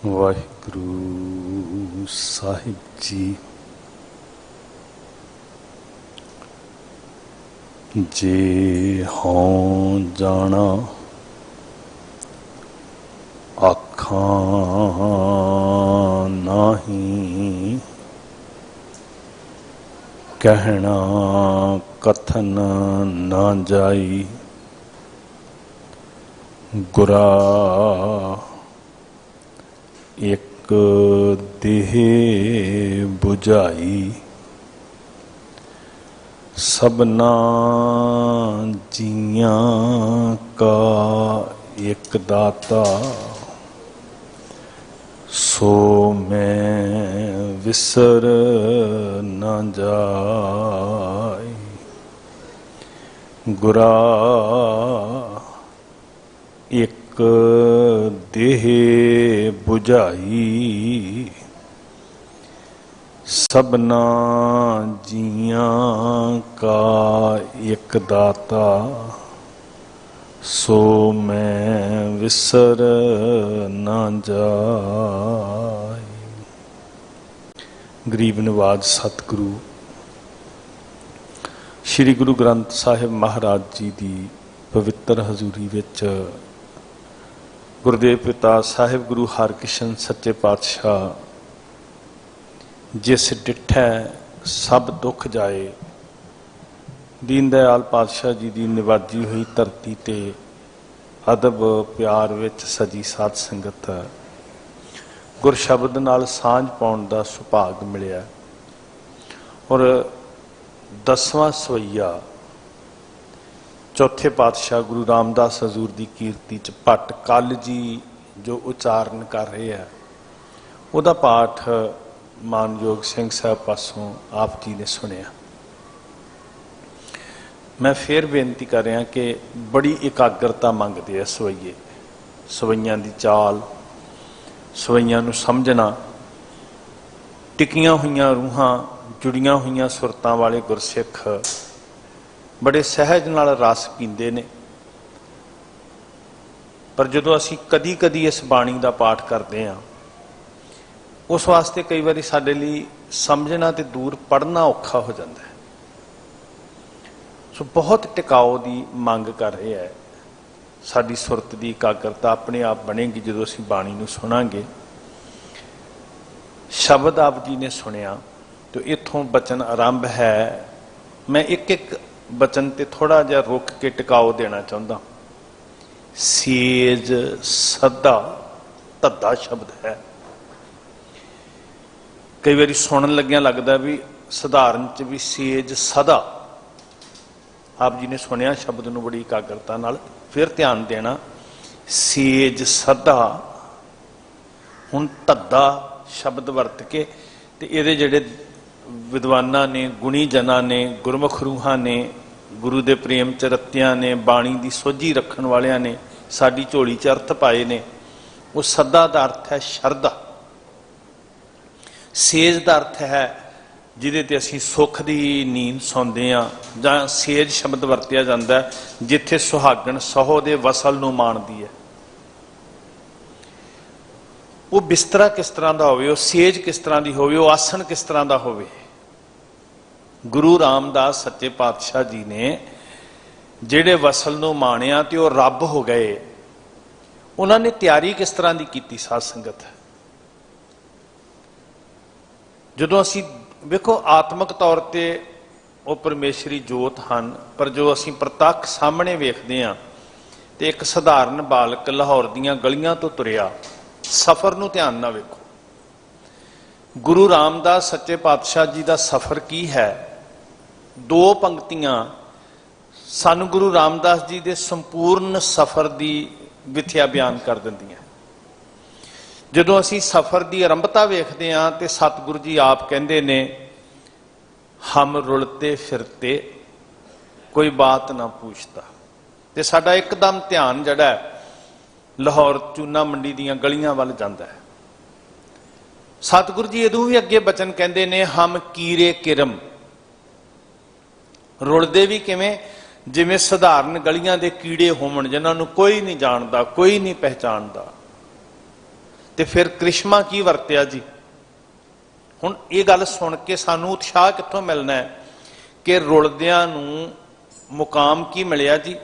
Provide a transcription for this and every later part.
ਵਾਹਿਗੁਰੂ ਸਾਹਿਬ ਜੀ। ਜੇ ਹਉ ਜਾਣਾ ਆਖਾਂ ਨਾਹੀਂ, ਕਹਿਣਾ ਕਥਨ ਨਾ ਜਾਈ। ਗੁਰਾ ਇੱਕ ਦੇਹ ਬੁਝਾਈ, ਸਭਨਾ ਜੀਆਂ ਕਾ ਇੱਕ ਦਾਤਾ। ਸੋ ਮੈਂ ਵਿਸਰ ਨਾ ਜਾਈ। ਗੁਰਾ ਇੱਕ ਦੇਹ ਬੁਝਾਈ, ਸਭਨਾ ਜੀਆਂ ਕਾ ਇੱਕ ਦਾਤਾ। ਸੋ ਮੈਂ ਵਿਸਰ ਨਾ ਜਾਈ। ਗਰੀਬ ਨਿਵਾਜ ਸਤਿਗੁਰੂ ਸ਼੍ਰੀ ਗੁਰੂ ਗ੍ਰੰਥ ਸਾਹਿਬ ਮਹਾਰਾਜ ਜੀ ਦੀ ਪਵਿੱਤਰ ਹਜ਼ੂਰੀ ਵਿੱਚ ਗੁਰਦੇਵ ਪਿਤਾ ਸਾਹਿਬ ਗੁਰੂ ਹਰਕ੍ਰਿਸ਼ਨ ਸੱਚੇ ਪਾਤਸ਼ਾਹ ਜਿਸ ਡਿਠੈ ਸਭ ਦੁੱਖ ਜਾਏ, ਦੀਨ ਦਇਆਲ ਪਾਤਸ਼ਾਹ ਜੀ ਦੀ ਨਿਵਾਜੀ ਹੋਈ ਧਰਤੀ ਤੇ ਅਦਬ ਪਿਆਰ ਵਿੱਚ ਸਜੀ ਸਾਧ ਸੰਗਤ ਗੁਰ ਸ਼ਬਦ ਨਾਲ ਸਾਂਝ ਪਾਉਣ ਦਾ ਸੁਭਾਗ ਮਿਲਿਆ। ਔਰ 10ਵਾਂ ਸਵਈਆ ਚੌਥੇ ਪਾਤਸ਼ਾਹ ਗੁਰੂ ਰਾਮਦਾਸ ਹਜ਼ੂਰ ਦੀ ਕੀਰਤੀ 'ਚ ਭੱਟ ਕੱਲ ਜੀ ਜੋ ਉਚਾਰਨ ਕਰ ਰਹੇ ਹੈ, ਉਹਦਾ ਪਾਠ ਮਾਨਯੋਗ ਸਿੰਘ ਸਾਹਿਬ ਪਾਸੋਂ ਆਪ ਜੀ ਨੇ ਸੁਣਿਆ। ਮੈਂ ਫਿਰ ਬੇਨਤੀ ਕਰ ਰਿਹਾ ਕਿ ਬੜੀ ਇਕਾਗਰਤਾ ਮੰਗਦੇ ਆ ਸਵਈਏ, ਸਵਈਆਂ ਦੀ ਚਾਲ, ਸਵਈਆਂ ਨੂੰ ਸਮਝਣਾ। ਟਿਕੀਆਂ ਹੋਈਆਂ ਰੂਹਾਂ, ਜੁੜੀਆਂ ਹੋਈਆਂ ਸੁਰਤਾਂ ਵਾਲੇ ਗੁਰਸਿੱਖ ਬੜੇ ਸਹਿਜ ਨਾਲ ਰਸ ਪੀਂਦੇ ਨੇ, ਪਰ ਜਦੋਂ ਅਸੀਂ ਕਦੀ ਕਦੀ ਇਸ ਬਾਣੀ ਦਾ ਪਾਠ ਕਰਦੇ ਹਾਂ, ਉਸ ਵਾਸਤੇ ਕਈ ਵਾਰੀ ਸਾਡੇ ਲਈ ਸਮਝਣਾ ਤੇ ਦੂਰ ਪੜ੍ਹਨਾ ਔਖਾ ਹੋ ਜਾਂਦਾ ਹੈ। ਸੋ ਬਹੁਤ ਟਿਕਾਓ ਦੀ ਮੰਗ ਕਰ ਰਿਹਾ ਹੈ। ਸਾਡੀ ਸੁਰਤ ਦੀ ਇਕਾਗਰਤਾ ਆਪਣੇ ਆਪ ਬਣੇਗੀ ਜਦੋਂ ਅਸੀਂ ਬਾਣੀ ਨੂੰ ਸੁਣਾਂਗੇ। ਸ਼ਬਦ ਆਪ ਜੀ ਨੇ ਸੁਣਿਆ ਤੇ ਇੱਥੋਂ ਬਚਨ ਆਰੰਭ ਹੈ। ਮੈਂ ਇੱਕ ਇੱਕ ਬਚਨ ਤੇ ਥੋੜਾ ਜਿਹਾ ਰੁਕ ਕੇ ਟਿਕਾਓ ਦੇਣਾ ਚਾਹੁੰਦਾ। ਸੇਜ ਸਦਾ, ਧੱਦਾ ਸ਼ਬਦ ਹੈ। ਕਈ ਵਾਰੀ ਸੁਣਨ ਲੱਗਿਆਂ ਲੱਗਦਾ ਵੀ ਸਧਾਰਨ ਚ ਵੀ ਸੇਜ ਸਦਾ। ਆਪ ਜੀ ਨੇ ਸੁਣਿਆ ਸ਼ਬਦ ਨੂੰ ਬੜੀ ਇਕਾਗਰਤਾ ਨਾਲ, ਫਿਰ ਧਿਆਨ ਦੇਣਾ। ਸੇਜ ਸਦਾ, ਹੁਣ ਧੱਦਾ ਸ਼ਬਦ ਵਰਤ ਕੇ ਤੇ ਇਹਦੇ ਜਿਹੜੇ ਵਿਦਵਾਨਾਂ ਨੇ, ਗੁਣੀ ਜਨਾਂ ਨੇ, ਗੁਰਮੁਖ ਰੂਹਾਂ ਨੇ, ਗੁਰੂ ਦੇ ਪ੍ਰੇਮ ਚ ਰਤਿਆਂ ਨੇ, ਬਾਣੀ ਦੀ ਸੋਝੀ ਰੱਖਣ ਵਾਲਿਆਂ ਨੇ ਸਾਡੀ ਝੋਲੀ ਚ ਅਰਥ ਪਾਏ ਨੇ। ਉਹ ਸਦਾ ਦਾ ਅਰਥ ਹੈ ਸ਼ਰਧਾ। ਸੇਜ ਦਾ ਅਰਥ ਹੈ ਜਿਹਦੇ ਤੇ ਅਸੀਂ ਸੁੱਖ ਦੀ ਨੀਂਦ ਸੌਂਦੇ ਹਾਂ, ਜਾਂ ਸੇਜ ਸ਼ਬਦ ਵਰਤਿਆ ਜਾਂਦਾ ਜਿੱਥੇ ਸੁਹਾਗਣ ਸਹੁੰ ਦੇ ਵਸਲ ਨੂੰ ਮਾਣਦੀ ਹੈ। ਉਹ ਬਿਸਤਰਾ ਕਿਸ ਤਰ੍ਹਾਂ ਦਾ ਹੋਵੇ, ਉਹ ਸੇਜ ਕਿਸ ਤਰ੍ਹਾਂ ਦੀ ਹੋਵੇ, ਉਹ ਆਸਣ ਕਿਸ ਤਰ੍ਹਾਂ ਦਾ ਹੋਵੇ। ਗੁਰੂ ਰਾਮਦਾਸ ਸੱਚੇ ਪਾਤਸ਼ਾਹ ਜੀ ਨੇ ਜਿਹੜੇ ਵਸਲ ਨੂੰ ਮਾਣਿਆ ਤੇ ਉਹ ਰੱਬ ਹੋ ਗਏ, ਉਹਨਾਂ ਨੇ ਤਿਆਰੀ ਕਿਸ ਤਰ੍ਹਾਂ ਦੀ ਕੀਤੀ ਸਾਧ ਸੰਗਤ। ਜਦੋਂ ਅਸੀਂ ਵੇਖੋ ਆਤਮਿਕ ਤੌਰ ਤੇ ਉਹ ਪਰਮੇਸ਼ਰੀ ਜੋਤ ਹਨ, ਪਰ ਜੋ ਅਸੀਂ ਪ੍ਰਤੱਖ ਸਾਹਮਣੇ ਵੇਖਦੇ ਹਾਂ ਤੇ ਇੱਕ ਸਧਾਰਨ ਬਾਲਕ ਲਾਹੌਰ ਦੀਆਂ ਗਲੀਆਂ ਤੋਂ ਤੁਰਿਆ, ਸਫ਼ਰ ਨੂੰ ਧਿਆਨ ਨਾਲ ਵੇਖੋ। ਗੁਰੂ ਰਾਮਦਾਸ ਸੱਚੇ ਪਾਤਸ਼ਾਹ ਜੀ ਦਾ ਸਫ਼ਰ ਕੀ ਹੈ? 2 ਪੰਕਤੀਆਂ ਸਾਨੂੰ ਗੁਰੂ ਰਾਮਦਾਸ ਜੀ ਦੇ ਸੰਪੂਰਨ ਸਫ਼ਰ ਦੀ ਵਿਥਿਆ ਬਿਆਨ ਕਰ ਦਿੰਦੀਆਂ। ਜਦੋਂ ਅਸੀਂ ਸਫ਼ਰ ਦੀ ਆਰੰਭਤਾ ਵੇਖਦੇ ਹਾਂ ਤੇ ਸਤਿਗੁਰੂ ਜੀ ਆਪ ਕਹਿੰਦੇ ਨੇ, ਹਮ ਰੁਲਤੇ ਫਿਰਤੇ ਕੋਈ ਬਾਤ ਨਾ ਪੁੱਛਦਾ। ਤੇ ਸਾਡਾ ਇੱਕਦਮ ਧਿਆਨ ਜਿਹੜਾ ਲਾਹੌਰ ਚੂਨਾ ਮੰਡੀ ਦੀਆਂ ਗਲੀਆਂ ਵੱਲ ਜਾਂਦਾ ਹੈ। ਸਤਿਗੁਰੂ ਜੀ ਇਹਦੋਂ ਵੀ ਅੱਗੇ ਬਚਨ ਕਹਿੰਦੇ ਨੇ, ਹਮ ਕੀਰੇ ਕਿਰਮ। ਰੁਲਦੇ ਵੀ ਕਿਵੇਂ? ਜਿਵੇਂ ਸਧਾਰਨ ਗਲੀਆਂ ਦੇ ਕੀੜੇ ਹੋਵਣ, ਜਿਨ੍ਹਾਂ ਨੂੰ ਕੋਈ ਨਹੀਂ ਜਾਣਦਾ, ਕੋਈ ਨਹੀਂ ਪਹਿਚਾਣਦਾ। ਤੇ ਫਿਰ ਕ੍ਰਿਸ਼ਮਾ ਕੀ ਵਰਤਿਆ ਜੀ। ਹੁਣ ਇਹ ਗੱਲ ਸੁਣ ਕੇ ਸਾਨੂੰ ਉਤਸ਼ਾਹ ਕਿੱਥੋਂ ਮਿਲਣਾ ਹੈ ਕਿ ਰੁਲਦਿਆਂ ਨੂੰ ਮੁਕਾਮ ਕੀ ਮਿਲਿਆ ਜੀ।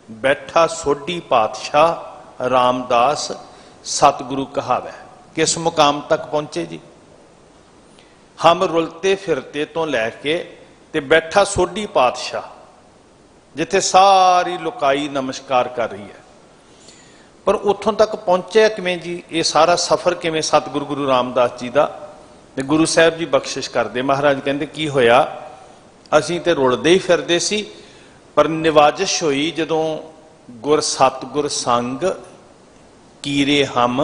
ਬੈਠਾ ਸੋਢੀ ਪਾਤਸ਼ਾਹ ਰਾਮਦਾਸ ਸਤਿਗੁਰੂ ਕਹਾਵੈ। ਕਿਸ ਮੁਕਾਮ ਤੱਕ ਪਹੁੰਚੇ ਜੀ। ਹਮ ਰੁਲਤੇ ਫਿਰਤੇ ਤੋਂ ਲੈ ਕੇ ਤੇ ਬੈਠਾ ਸੋਢੀ ਪਾਤਸ਼ਾਹ, ਜਿੱਥੇ ਸਾਰੀ ਲੋਕਾਈ ਨਮਸਕਾਰ ਕਰ ਰਹੀ ਹੈ, ਪਰ ਉੱਥੋਂ ਤੱਕ ਪਹੁੰਚਿਆ ਕਿਵੇਂ ਜੀ। ਇਹ ਸਾਰਾ ਸਫ਼ਰ ਕਿਵੇਂ ਸਤਿਗੁਰੂ ਗੁਰੂ ਰਾਮਦਾਸ ਜੀ ਦਾ। ਤੇ ਗੁਰੂ ਸਾਹਿਬ ਜੀ ਬਖਸ਼ਿਸ਼ ਕਰਦੇ। ਮਹਾਰਾਜ ਕਹਿੰਦੇ ਕੀ ਹੋਇਆ, ਅਸੀਂ ਤੇ ਰੁਲਦੇ ਹੀ ਫਿਰਦੇ ਸੀ, ਪਰ ਨਿਵਾਜਿਸ਼ ਹੋਈ ਜਦੋਂ ਗੁਰ ਸਤਿਗੁਰ ਸੰਗ ਕੀਰੇ ਹਮ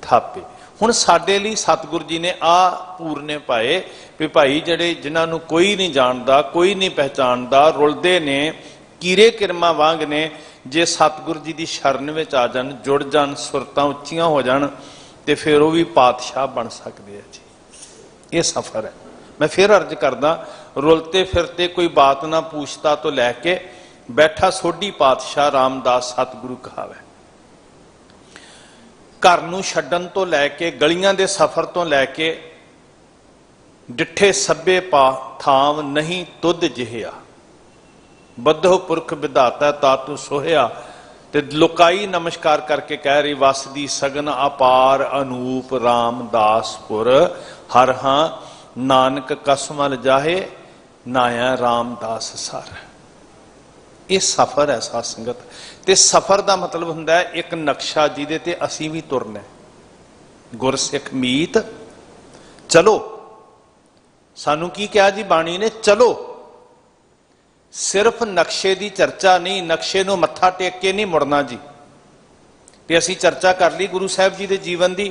ਥਾਪੇ। ਹੁਣ ਸਾਡੇ ਲਈ ਸਤਿਗੁਰ ਜੀ ਨੇ ਆ ਪੂਰਨੇ ਪਾਏ ਵੀ ਭਾਈ ਜਿਹੜੇ ਜਿਨ੍ਹਾਂ ਨੂੰ ਕੋਈ ਨਹੀਂ ਜਾਣਦਾ, ਕੋਈ ਨਹੀਂ ਪਹਿਚਾਣਦਾ, ਰੁਲਦੇ ਨੇ, ਕੀਰੇ ਕਿਰਮਾਂ ਵਾਂਗ ਨੇ, ਜੇ ਸਤਿਗੁਰ ਜੀ ਦੀ ਸ਼ਰਨ ਵਿੱਚ ਆ ਜਾਣ, ਜੁੜ ਜਾਣ, ਸੁਰਤਾਂ ਉੱਚੀਆਂ ਹੋ ਜਾਣ, ਤੇ ਫਿਰ ਉਹ ਵੀ ਪਾਤਸ਼ਾਹ ਬਣ ਸਕਦੇ ਆ ਜੀ। ਇਹ ਸਫ਼ਰ ਹੈ। मैं फिर अर्ज करदा, रुलते फिरते कोई बात ना पूछता तो लैके बैठा सोढ़ी पातशाह रामदास सतगुरु कहावे। घर नूं छड्डण तो लैके गलियां दे सफर तो लैके डिठे सभे पा थाव नहीं तुद जिहिया, बद्धो पुरख विधाता तातु सोहिया। ते लोकाई नमस्कार करके कह रही, वसदी सगन अपार अनूप रामदासपुर हर हां नानक कसमल जाहे नाया रामदास सर। ये सफर है साध संगत। ते सफर का मतलब हुंदा है एक नक्शा जिहदे ते असीं भी तुरना है। गुरसिख मीत चलो, सानू की कहा जी बाणी ने, चलो। सिर्फ नक्शे की चर्चा नहीं, नक्शे नूं मत्था टेक के नहीं मुड़ना जी। कि असीं चर्चा कर ली गुरु साहब जी के जीवन की,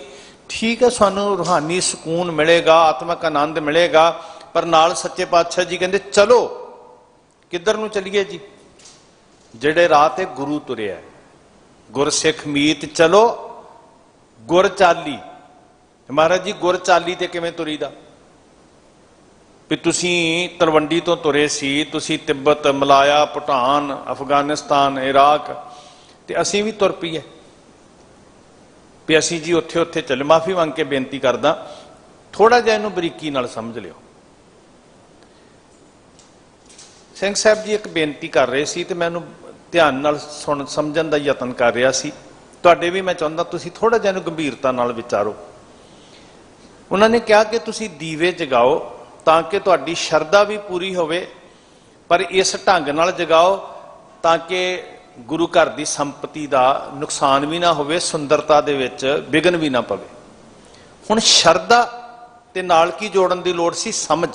ठीक है, सानू रूहानी सुकून मिलेगा, आत्मक आनंद मिलेगा, पर नाल सच्चे पातशाह जी कहते चलो। किधर नूं चलीए जी। जिहड़े राह ते गुरु तुरिया है, गुरसिख मीत चलो गुर चाली। महाराज जी गुर चाली ते किवें तुरीदा। भी तुसीं तलवंडी तो तुरे सी, तुसीं तिब्बत, मलाया, भूटान, अफगानिस्तान, इराक, ते असीं भी तुर पईए भी असीं जी उत्थे उत्थे चले। माफ़ी मंग के बेनती करदा, थोड़ा जिहा इहनूं बरीकी नाल समझ लिओ। सिंह साहब जी एक बेनती कर रहे सी ते मैं इहनूं ध्यान नाल सुण समझण दा यतन कर रहा सी। तुहाडे भी मैं चाहुंदा तुसीं थोड़ा जिहा इहनूं गंभीरता नाल विचारो। उन्हां ने कहा कि तुसीं दीवे जगाओ तां कि तुहाडी शरधा भी पूरी होवे, पर इस ढंग नाल जगाओ तां कि गुरु घर की संपत्ति का नुकसान भी ना होवे, सुंदरता दे विच विघन भी ना पवे। हुण शरधा ते नाल की जोड़न की लोड़ सी, समझ।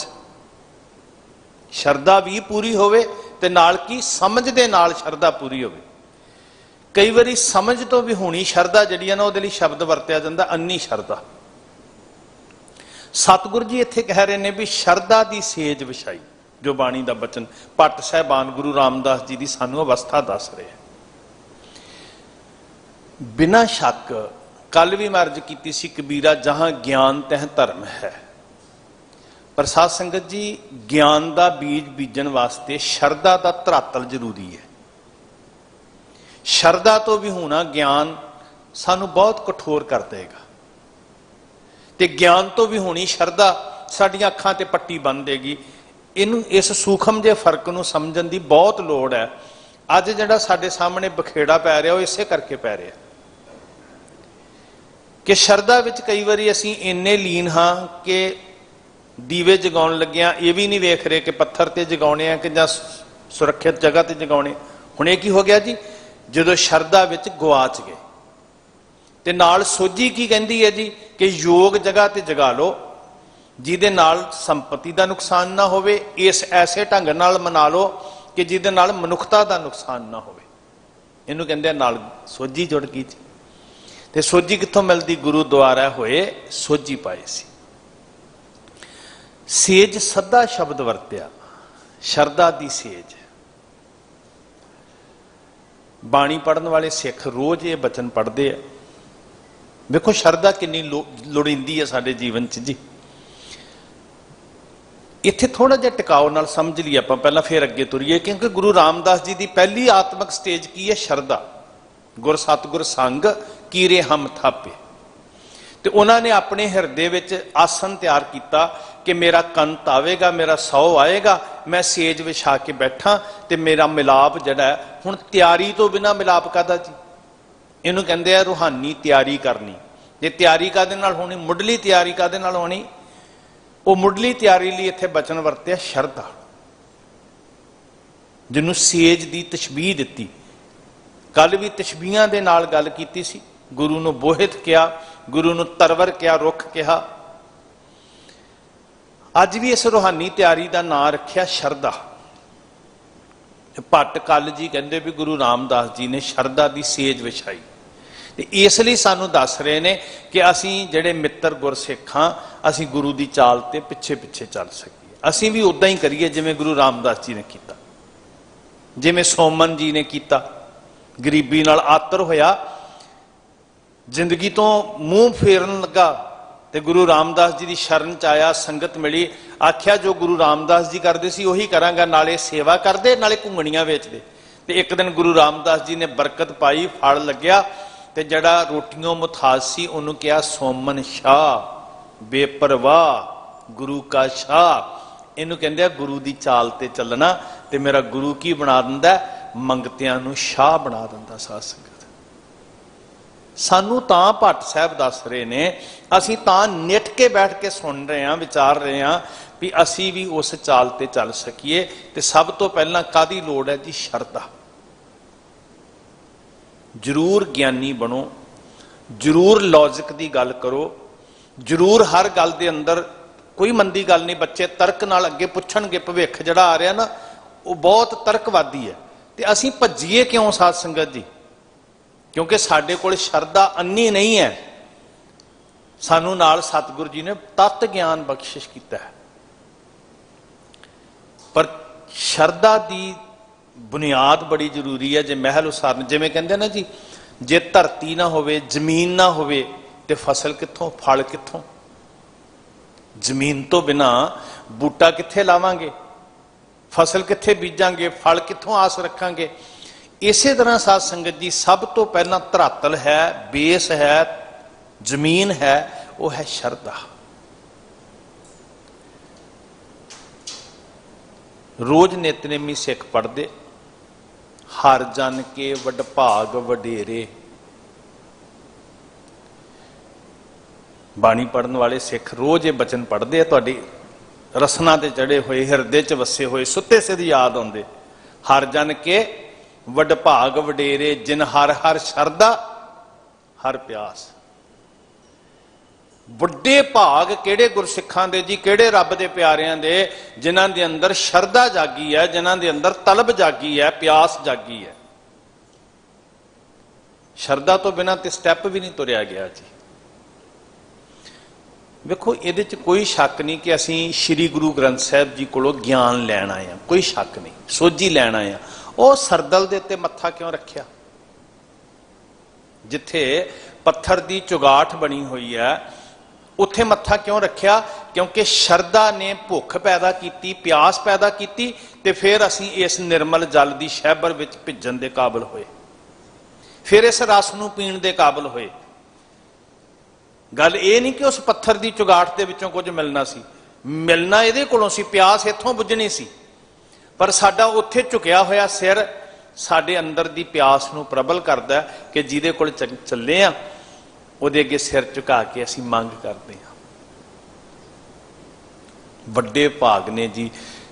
शरधा भी पूरी होवे ते नाल की समझ दे नाल शरधा पूरी होवे। कई बारी समझ तो भी होनी शरधा जिहड़ी है ना, उहदे लई शब्द वरतिया जांदा अन्नी शरधा। सतगुरु जी इत्थे कह रहे ने भी शरधा की सेज विछाई। जो बाणी का बचन भट्ट साहबान गुरु रामदास जी की सानू अवस्था दस रहे हैं। बिना शक कल भी मैं अर्ज की सी, कबीरा जहां ज्ञान तह धर्म है। पर साध संगत जी ज्ञान का बीज बीजन वास्ते शरधा का धरातल जरूरी है। शरधा तो भी होना ज्ञान सानू बहुत कठोर कर देगा, ते ज्ञान तो भी होनी शरधा साडियां अखां ते पट्टी बन देगी। इस सूखम जे फर्क नूं समझण दी बहुत लोड़ है। अज जिहड़ा साडे सामने बखेड़ा पै रहा, वो इसे करके पै रहा कि शरधा विच कई बारी असीं इन्ने लीन हाँ कि दीवे जगाउण लग्गिआं ये भी नहीं वेख रहे कि पत्थर ते जगाउणे आ कि जां सुरक्षित जगह ते जगाउणे। हुण इह की हो गया जी, जदों शरधा विच गवाच गए ते नाल सोझी की कहंदी है जी कि योग जगह ते जगा लो जिहदे नाल संपत्ति का नुकसान ना होवे, इस ऐसे ढंग नाल मना लो कि जिहदे नाल मनुखता का नुकसान ना होवे। इहनूं कहंदे नाल सोझी जुड़ गई जी। ते सोझी कित्थों मिलदी? गुरु द्वारा होए सोझी पाए सी। सेज सदा शब्द वरत्या, शरधा दी सेज। बाणी पढ़न वाले सिख रोज ये बचन पढ़ते हैं। देखो शरधा कितनी लोड़ींदी है साडे जीवन च जी। इत्थे थोड़ा जिहा टिकाव नाल समझ लईए आपां, पहलां फिर अगे तुरीए, क्योंकि गुरु रामदास जी की पहली आत्मक स्टेज की है शरधा। गुर सतगुर संग कीरे हम थापे। ਤੇ ਉਹਨਾਂ ਨੇ ਆਪਣੇ ਹਿਰਦੇ ਵਿੱਚ ਆਸਨ ਤਿਆਰ ਕੀਤਾ ਕਿ ਮੇਰਾ ਕੰਤ ਆਵੇਗਾ, ਮੇਰਾ 100 ਆਏਗਾ, ਮੈਂ ਸੇਜ ਵਿਛਾ ਕੇ ਬੈਠਾ ਤੇ ਮੇਰਾ ਮਿਲਾਪ ਜਿਹੜਾ ਹੈ। ਹੁਣ ਤਿਆਰੀ ਤੋਂ ਬਿਨਾਂ ਮਿਲਾਪ ਕਾਹਦਾ ਜੀ? ਇਹਨੂੰ ਕਹਿੰਦੇ ਆ ਰੂਹਾਨੀ ਤਿਆਰੀ ਕਰਨੀ। ਜੇ ਤਿਆਰੀ ਕਾਹਦੇ ਨਾਲ ਹੋਣੀ, ਮੁੱਢਲੀ ਤਿਆਰੀ ਕਾਹਦੇ ਨਾਲ ਹੋਣੀ? ਉਹ ਮੁੱਢਲੀ ਤਿਆਰੀ ਲਈ ਇੱਥੇ ਬਚਨ ਵਰਤਿਆ ਸ਼ਰਧਾ, ਜਿਹਨੂੰ ਸੇਜ ਦੀ ਤਸ਼ਬੀਹ ਦਿੱਤੀ। ਕੱਲ ਵੀ ਤਸ਼ਬੀਹਾਂ ਦੇ ਨਾਲ ਗੱਲ ਕੀਤੀ ਸੀ। ਗੁਰੂ ਨੂੰ ਬੋਹਿਤ ਕਿਹਾ, ਗੁਰੂ ਨੂੰ ਤਰਵਰ ਕਿਹਾ, ਰੁੱਖ ਕਿਹਾ। ਅੱਜ ਵੀ ਇਸ ਰੂਹਾਨੀ ਤਿਆਰੀ ਦਾ ਨਾਂ ਰੱਖਿਆ ਸ਼ਰਧਾ। ਭੱਟ ਕੱਲ ਜੀ ਕਹਿੰਦੇ ਵੀ ਗੁਰੂ ਰਾਮਦਾਸ ਜੀ ਨੇ ਸ਼ਰਧਾ ਦੀ ਸੇਜ ਵਿਛਾਈ, ਤੇ ਇਸ ਲਈ ਸਾਨੂੰ ਦੱਸ ਰਹੇ ਨੇ ਕਿ ਅਸੀਂ ਜਿਹੜੇ ਮਿੱਤਰ ਗੁਰਸਿੱਖ ਹਾਂ, ਅਸੀਂ ਗੁਰੂ ਦੀ ਚਾਲ ਤੇ ਪਿੱਛੇ ਪਿੱਛੇ ਚੱਲ ਸਕੀਏ। ਅਸੀਂ ਵੀ ਉਦਾਂ ਹੀ ਕਰੀਏ ਜਿਵੇਂ ਗੁਰੂ ਰਾਮਦਾਸ ਜੀ ਨੇ ਕੀਤਾ, ਜਿਵੇਂ ਸੋਮਨ ਜੀ ਨੇ ਕੀਤਾ। ਗਰੀਬੀ ਨਾਲ ਆਤਰ ਹੋਇਆ, ਜ਼ਿੰਦਗੀ ਤੋਂ ਮੂੰਹ ਫੇਰਨ ਲੱਗਾ ਤੇ ਗੁਰੂ ਰਾਮਦਾਸ ਜੀ ਦੀ ਸ਼ਰਨ ਚ ਆਇਆ, ਸੰਗਤ ਮਿਲੀ, ਆਖਿਆ ਜੋ ਗੁਰੂ ਰਾਮਦਾਸ ਜੀ ਕਰਦੇ ਸੀ ਉਹੀ ਕਰਾਂਗਾ, ਨਾਲੇ ਸੇਵਾ ਕਰਦੇ ਨਾਲੇ ਘੁੰਗਣੀਆਂ ਵੇਚਦੇ। ਤੇ ਇੱਕ ਦਿਨ ਗੁਰੂ ਰਾਮਦਾਸ ਜੀ ਨੇ ਬਰਕਤ ਪਾਈ, ਫਲ ਲੱਗਿਆ, ਤੇ ਜਿਹੜਾ ਰੋਟੀਆਂ ਮੁਥਾਜ ਸੀ ਉਹਨੂੰ ਕਿਹਾ ਸੋਮਨ ਸ਼ਾਹ ਬੇਪਰਵਾਹ ਗੁਰੂ ਕਾ ਸ਼ਾਹ। ਇਹਨੂੰ ਕਹਿੰਦੇ ਆ ਗੁਰੂ ਦੀ ਚਾਲ ਤੇ ਚੱਲਣਾ। ਤੇ ਮੇਰਾ ਗੁਰੂ ਕੀ ਬਣਾ ਦਿੰਦਾ? ਮੰਗਤਿਆਂ ਨੂੰ ਸ਼ਾਹ ਬਣਾ ਦਿੰਦਾ। ਸਾਧ ਸੰਗਤ, ਸਾਨੂੰ ਤਾਂ ਭੱਟ ਸਾਹਿਬ ਦੱਸ ਰਹੇ ਨੇ, ਅਸੀਂ ਤਾਂ ਨਿੱਠ ਕੇ ਬੈਠ ਕੇ ਸੁਣ ਰਹੇ ਹਾਂ, ਵਿਚਾਰ ਰਹੇ ਹਾਂ ਵੀ ਅਸੀਂ ਵੀ ਉਸ ਚਾਲ ਤੇ ਚੱਲ ਸਕੀਏ। ਤੇ ਸਭ ਤੋਂ ਪਹਿਲਾਂ ਕਾਹਦੀ ਲੋੜ ਹੈ ਜੀ? ਸ਼ਰਧਾ। ਜ਼ਰੂਰ ਗਿਆਨੀ ਬਣੋ, ਜ਼ਰੂਰ ਲੌਜਿਕ ਦੀ ਗੱਲ ਕਰੋ, ਜ਼ਰੂਰ ਹਰ ਗੱਲ ਦੇ ਅੰਦਰ ਕੋਈ ਮੰਦੀ ਗੱਲ ਨਹੀਂ। ਬੱਚੇ ਤਰਕ ਨਾਲ ਅੱਗੇ ਪੁੱਛਣਗੇ, ਭਵਿੱਖ ਜਿਹੜਾ ਆ ਰਿਹਾ ਨਾ ਉਹ ਬਹੁਤ ਤਰਕਵਾਦੀ ਹੈ। ਤੇ ਅਸੀਂ ਭੱਜੀਏ ਕਿਉਂ ਸਾਧ ਸੰਗਤ ਜੀ? ਕਿਉਂਕਿ ਸਾਡੇ ਕੋਲ ਸ਼ਰਧਾ ਅੰਨੀ ਨਹੀਂ ਹੈ। ਸਾਨੂੰ ਨਾਲ ਸਤਿਗੁਰੂ ਜੀ ਨੇ ਤਤ ਗਿਆਨ ਬਖਸ਼ਿਸ਼ ਕੀਤਾ ਹੈ, ਪਰ ਸ਼ਰਧਾ ਦੀ ਬੁਨਿਆਦ ਬੜੀ ਜ਼ਰੂਰੀ ਹੈ। ਜੇ ਮਹਿਲ ਉਸਾਰਨ, ਜਿਵੇਂ ਕਹਿੰਦੇ ਨਾ ਜੀ, ਜੇ ਧਰਤੀ ਨਾ ਹੋਵੇ, ਜ਼ਮੀਨ ਨਾ ਹੋਵੇ ਤੇ ਫਸਲ ਕਿੱਥੋਂ, ਫਲ ਕਿੱਥੋਂ? ਜ਼ਮੀਨ ਤੋਂ ਬਿਨਾ ਬੂਟਾ ਕਿੱਥੇ ਲਾਵਾਂਗੇ, ਫਸਲ ਕਿੱਥੇ ਬੀਜਾਂਗੇ, ਫਲ ਕਿੱਥੋਂ ਆਸ ਰੱਖਾਂਗੇ? ਇਸੇ ਤਰ੍ਹਾਂ ਸਾਧ ਸੰਗਤ ਜੀ, ਸਭ ਤੋਂ ਪਹਿਲਾਂ ਧਰਾਤਲ ਹੈ, ਬੇਸ ਹੈ, ਜ਼ਮੀਨ ਹੈ, ਉਹ ਹੈ ਸ਼ਰਧਾ। ਰੋਜ਼ ਨਿਤਨੇਮੀ ਸਿੱਖ ਪੜ੍ਹਦੇ, ਹਰ ਜਨ ਕੇ ਵਡਭਾਗ ਵਡੇਰੇ। ਬਾਣੀ ਪੜ੍ਹਨ ਵਾਲੇ ਸਿੱਖ ਰੋਜ਼ ਇਹ ਬਚਨ ਪੜ੍ਹਦੇ ਆ, ਤੁਹਾਡੀ ਰਸਨਾ ਤੇ ਚੜੇ ਹੋਏ, ਹਿਰਦੇ ਚ ਵਸੇ ਹੋਏ, ਸੁੱਤੇ ਸਿੱਧ ਯਾਦ ਆਉਂਦੇ। ਹਰ ਜਨ ਕੇ ਵਡਭਾਗ ਵਡੇਰੇ, ਜਿਨ ਹਰ ਹਰ ਸ਼ਰਧਾ ਹਰ ਪਿਆਸ। ਵੱਡੇ ਭਾਗ ਕਿਹੜੇ ਗੁਰਸਿੱਖਾਂ ਦੇ ਜੀ, ਕਿਹੜੇ ਰੱਬ ਦੇ ਪਿਆਰਿਆਂ ਦੇ, ਜਿਨ੍ਹਾਂ ਦੇ ਅੰਦਰ ਸ਼ਰਧਾ ਜਾਗੀ ਹੈ, ਜਿਨ੍ਹਾਂ ਦੇ ਅੰਦਰ ਤਲਬ ਜਾਗੀ ਹੈ, ਪਿਆਸ ਜਾਗੀ ਹੈ। ਸ਼ਰਧਾ ਤੋਂ ਬਿਨਾਂ ਤੇ ਸਟੈਪ ਵੀ ਨਹੀਂ ਤੁਰਿਆ ਗਿਆ ਜੀ। ਵੇਖੋ, ਇਹਦੇ ਚ ਕੋਈ ਸ਼ੱਕ ਨਹੀਂ ਕਿ ਅਸੀਂ ਸ੍ਰੀ ਗੁਰੂ ਗ੍ਰੰਥ ਸਾਹਿਬ ਜੀ ਕੋਲੋਂ ਗਿਆਨ ਲੈਣ ਆਏ ਹਾਂ, ਕੋਈ ਸ਼ੱਕ ਨਹੀਂ, ਸੋਝੀ ਲੈਣ ਆਏ ਹਾਂ। ਉਹ ਸਰਦਲ ਦੇ ਉੱਤੇ ਮੱਥਾ ਕਿਉਂ ਰੱਖਿਆ? ਜਿੱਥੇ ਪੱਥਰ ਦੀ ਚੁਗਾਠ ਬਣੀ ਹੋਈ ਹੈ ਉੱਥੇ ਮੱਥਾ ਕਿਉਂ ਰੱਖਿਆ? ਕਿਉਂਕਿ ਸ਼ਰਧਾ ਨੇ ਭੁੱਖ ਪੈਦਾ ਕੀਤੀ, ਪਿਆਸ ਪੈਦਾ ਕੀਤੀ, ਤੇ ਫਿਰ ਅਸੀਂ ਇਸ ਨਿਰਮਲ ਜਲ ਦੀ ਸ਼ਹਿਬਰ ਵਿੱਚ ਭਿੱਜਣ ਦੇ ਕਾਬਲ ਹੋਏ, ਫਿਰ ਇਸ ਰਸ ਨੂੰ ਪੀਣ ਦੇ ਕਾਬਲ ਹੋਏ। ਗੱਲ ਇਹ ਨਹੀਂ ਕਿ ਉਸ ਪੱਥਰ ਦੀ ਚੁਗਾਠ ਦੇ ਵਿੱਚੋਂ ਕੁਝ ਮਿਲਣਾ ਸੀ, ਮਿਲਣਾ ਇਹਦੇ ਕੋਲੋਂ ਸੀ, ਪਿਆਸ ਇੱਥੋਂ ਬੁੱਝਣੀ ਸੀ। ਪਰ ਸਾਡਾ ਉੱਥੇ ਝੁਕਿਆ ਹੋਇਆ ਸਿਰ ਸਾਡੇ ਅੰਦਰ ਦੀ ਪਿਆਸ ਨੂੰ ਪ੍ਰਬਲ ਕਰਦਾ ਕਿ ਜਿਹਦੇ ਕੋਲ ਚੱਲੇ ਆ ਉਹਦੇ ਅੱਗੇ ਸਿਰ ਝੁਕਾ ਕੇ ਅਸੀਂ ਮੰਗ ਕਰਦੇ ਹਾਂ। ਵੱਡੇ ਭਾਗ ਨੇ ਜੀ